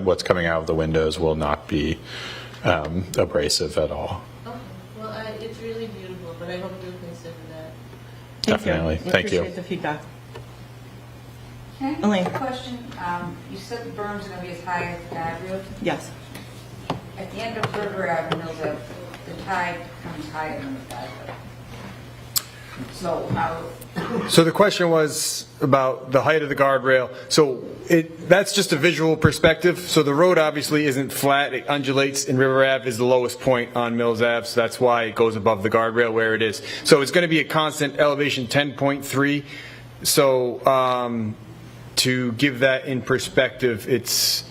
what's coming out of the windows will not be abrasive at all. okay. Well, it's really beautiful, but I hope you'll consider that. Definitely. Thank you. Appreciate the feedback. Can I Elaine. ask a question? You said the berms are going to be as high as the Ave Road. Yes. At the end of River Avenue, the tide comes higher than the Ave Road. So how, So the question was about the height of the guardrail. So that's just a visual perspective. So the road obviously isn't flat, it undulates, and River Ave is the lowest point on Mills Ave, so that's why it goes above the guardrail where it is. So it's going to be a constant elevation 10.3. So to give that in perspective, it's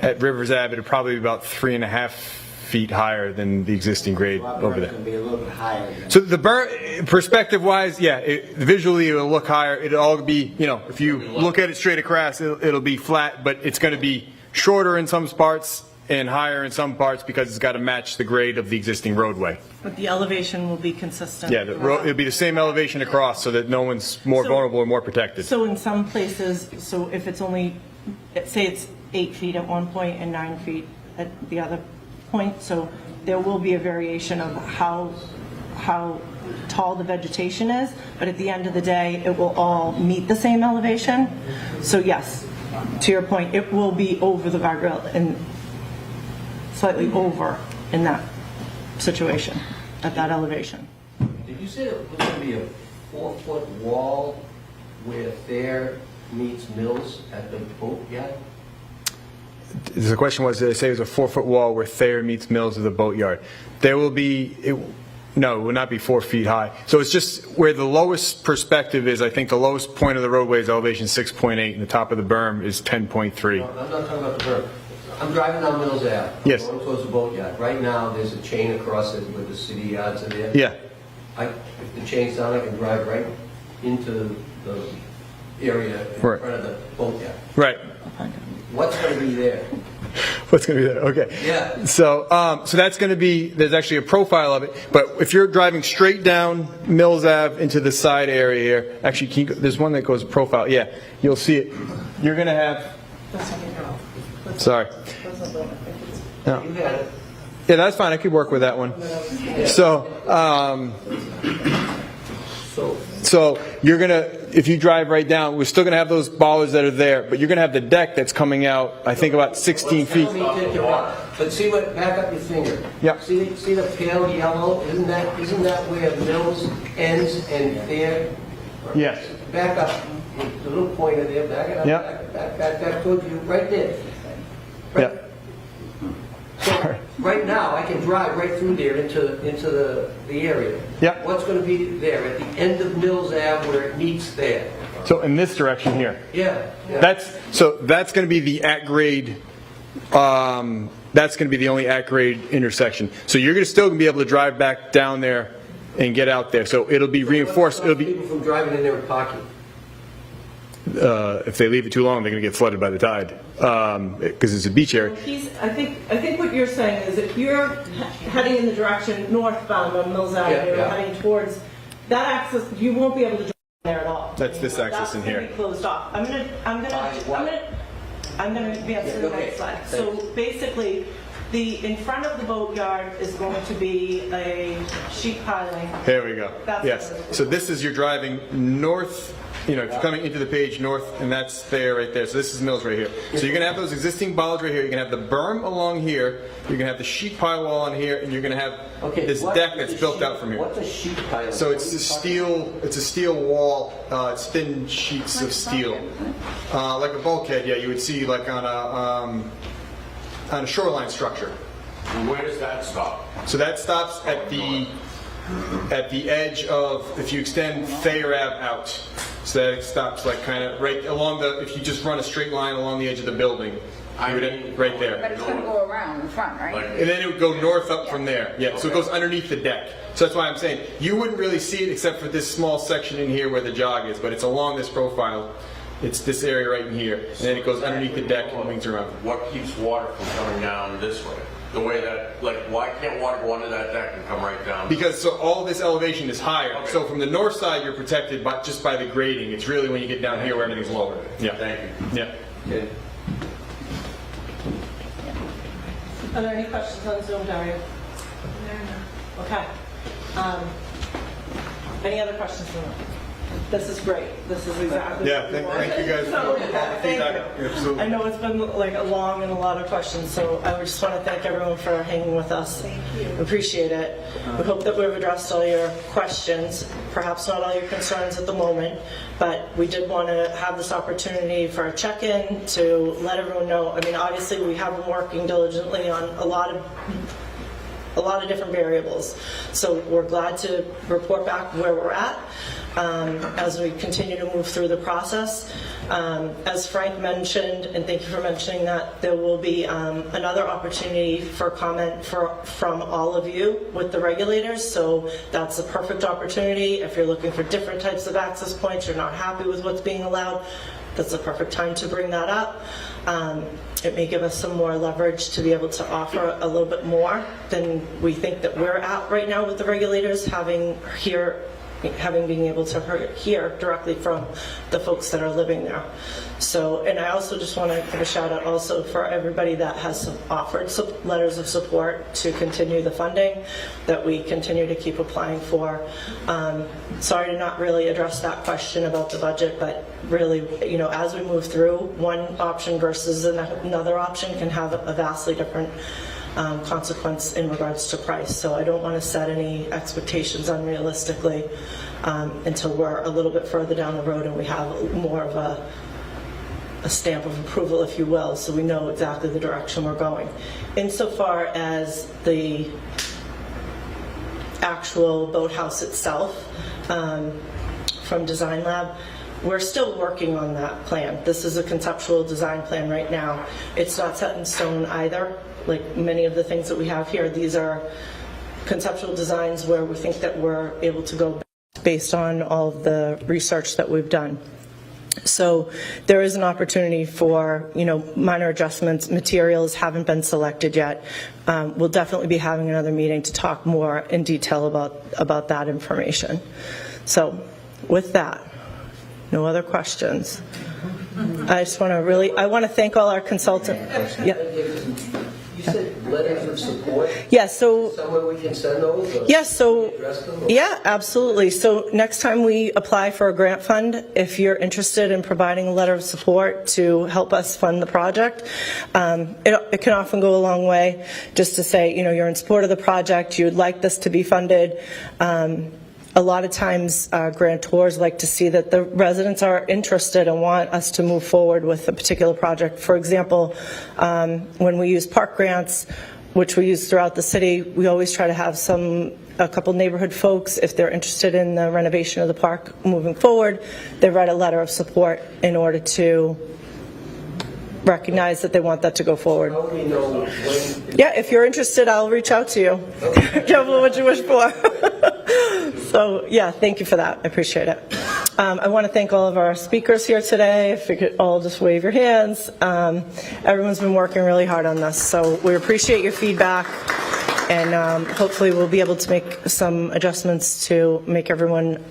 at Rivers Ave, it'll probably be about 3.5 feet higher than the existing grade over there. It's going to be a little bit higher than. So the berm, perspective-wise, yeah, visually it'll look higher. It'll all be, you know, if you look at it straight across, it'll be flat, but it's going to be shorter in some parts and higher in some parts because it's got to match the grade of the existing roadway. But the elevation will be consistent. Yeah, it'll be the same elevation across so that no one's more vulnerable or more protected. So in some places, so if it's only, say it's 8 feet at one point and 9 feet at the other point, so there will be a variation of how tall the vegetation is, but at the end of the day, it will all meet the same elevation. So yes, to your point, it will be over the guardrail and slightly over in that situation, at that elevation. Did you say it was going to be a 4-foot wall where Thayer meets Mills at the boatyard? The question was, did I say it was a 4-foot wall where Thayer meets Mills of the boatyard? There will be, no, it will not be 4 feet high. So it's just where the lowest perspective is. I think the lowest point of the roadway is elevation 6.8 and the top of the berm is 10.3. No, I'm not talking about the berm. I'm driving down Mills Ave. Yes. Going towards the boatyard. Right now, there's a chain across it where the city yards are there. Yeah. If the chain's down, I can drive right into the area in front of the boatyard. Right. What's going to be there? What's going to be there? Okay. Yeah. So, so that's going to be, there's actually a profile of it, but if you're driving straight down Mills Ave into the side area here, actually, can you go, there's one that goes profile, yeah, you'll see it. You're going to have, sorry. No. You had it. Yeah, that's fine, I could work with that one. So you're going to, if you drive right down, we're still going to have those bollards that are there, but you're going to have the deck that's coming out, I think about 16 feet. But see what, back up your finger. Yep. See the pale yellow? Isn't that where Mills ends and Thayer? Yes. Back up. The little pointer there, back it up. Yep. Back towards you, right there. Yeah. So right now, I can drive right through there into the area. Yeah. What's going to be there at the end of Mills Ave where it meets there? So in this direction here. Yeah. That's going to be the at-grade, that's going to be the only at-grade intersection. So you're going to still be able to drive back down there and get out there. So it'll be reinforced. It'll be people from driving in there and parking. If they leave it too long, they're going to get flooded by the tide because it's a beach area. I think what you're saying is if you're heading in the direction northbound on Mills Avenue, heading towards that access, you won't be able to drive there at all. That's this access in here. That's going to be closed off. I'm gonna be up to the next slide. So basically, in front of the boatyard is going to be a sheet piling. Here we go. That's yes. So this is you're driving north. You know, if you're coming into the page north, and that's there right there. So this is Mills right here. So you're going to have those existing bollards right here. You're going to have the berm along here. You're going to have the sheet pile wall on here, and you're going to have this deck that's built out from here. What's a sheet pile? So it's a steel. It's a steel wall. It's thin sheets of steel, like a bulkhead. Yeah, you would see like on a shoreline structure. Where does that stop? So that stops at the edge of, if you extend Thayer Ave out. So that stops like kind of right along if you just run a straight line along the edge of the building, right there. but it's going to go around in front, right? And then it would go north up from there. Yeah, so it goes underneath the deck. So that's why I'm saying you wouldn't really see it except for this small section in here where the jog is, but it's along this profile. It's this area right in here, and then it goes underneath the deck and wings around. What keeps water from coming down this way? The way that, like, why can't water go under that deck and come right down? Because all this elevation is higher. Okay. So from the north side, you're protected just by the grading. It's really when you get down here where everything's lower. Yeah. Thank you. Yeah. Okay. Are there any questions on Zoom, Daria? No. Okay. Any other questions? This is great. This is exactly what we wanted. Thank you guys for the feedback. Absolutely. I know it's been like a long and a lot of questions, so I just want to thank everyone for hanging with us. Thank you. Appreciate it. We hope that we've addressed all your questions. perhaps not all your concerns at the moment, but we did want to have this opportunity for a check-in to let everyone know. I mean, obviously, we have been working diligently on a lot of different variables. So we're glad to report back where we're at as we continue to move through the process. As Frank mentioned, and thank you for mentioning that, there will be another opportunity for comment from all of you with the regulators. So that's a perfect opportunity. If you're looking for different types of access points, you're not happy with what's being allowed, that's the perfect time to bring that up. It may give us some more leverage to be able to offer a little bit more than we think that we're at right now with the regulators, having being able to hear directly from the folks that are living there. So, and I also just want to give a shout out also for everybody that has offered letters of support to continue the funding that we continue to keep applying for. Sorry to not really address that question about the budget, but really, you know, as we move through, one option versus another option can have a vastly different consequence in regards to price. So I don't want to set any expectations unrealistically until we're a little bit further down the road and we have more of a stamp of approval, if you will, so we know exactly the direction we're going. Insofar as the actual boathouse itself, from Design Lab, we're still working on that plan. This is a conceptual design plan right now. It's not set in stone either. Like many of the things that we have here, these are conceptual designs where we think that we're able to go based on all of the research that we've done. So there is an opportunity for, you know, minor adjustments. Materials haven't been selected yet. We'll definitely be having another meeting to talk more in detail about that information. So with that, no other questions. I just want to I want to thank all our consultants. Yeah. You said letters of support? Yeah, so somewhere we can send those? Yes, so yeah, absolutely. So next time we apply for a grant fund, if you're interested in providing a letter of support to help us fund the project, it can often go a long way just to say, you know, you're in support of the project, you'd like this to be funded. A lot of times grantors like to see that the residents are interested and want us to move forward with a particular project. For example, when we use park grants, which we use throughout the city, we always try to have a couple neighborhood folks, if they're interested in the renovation of the park moving forward, they write a letter of support in order to recognize that they want that to go forward. How do we know when? Yeah, if you're interested, I'll reach out to you. Careful what you wish for. So, yeah, thank you for that. I appreciate it. I want to thank all of our speakers here today. If you could all just wave your hands. Everyone's been working really hard on this, so we appreciate your feedback, and hopefully we'll be able to make some adjustments to make everyone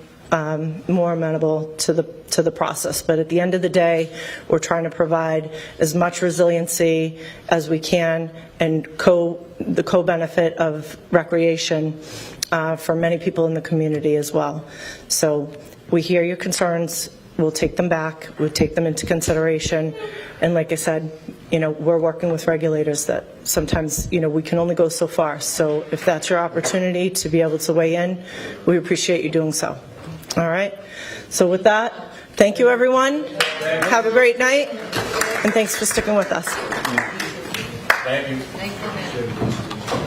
more amenable to the process. But at the end of the day, we're trying to provide as much resiliency as we can and the co-benefit of recreation for many people in the community as well. So we hear your concerns, we'll take them back, we'll take them into consideration, and like I said, you know, we're working with regulators that sometimes, you know, we can only go so far. So if that's your opportunity to be able to weigh in, we appreciate you doing so. All right. So with that, thank you, everyone. Have a great night, and thanks for sticking with us. Thank you. Thank you, man.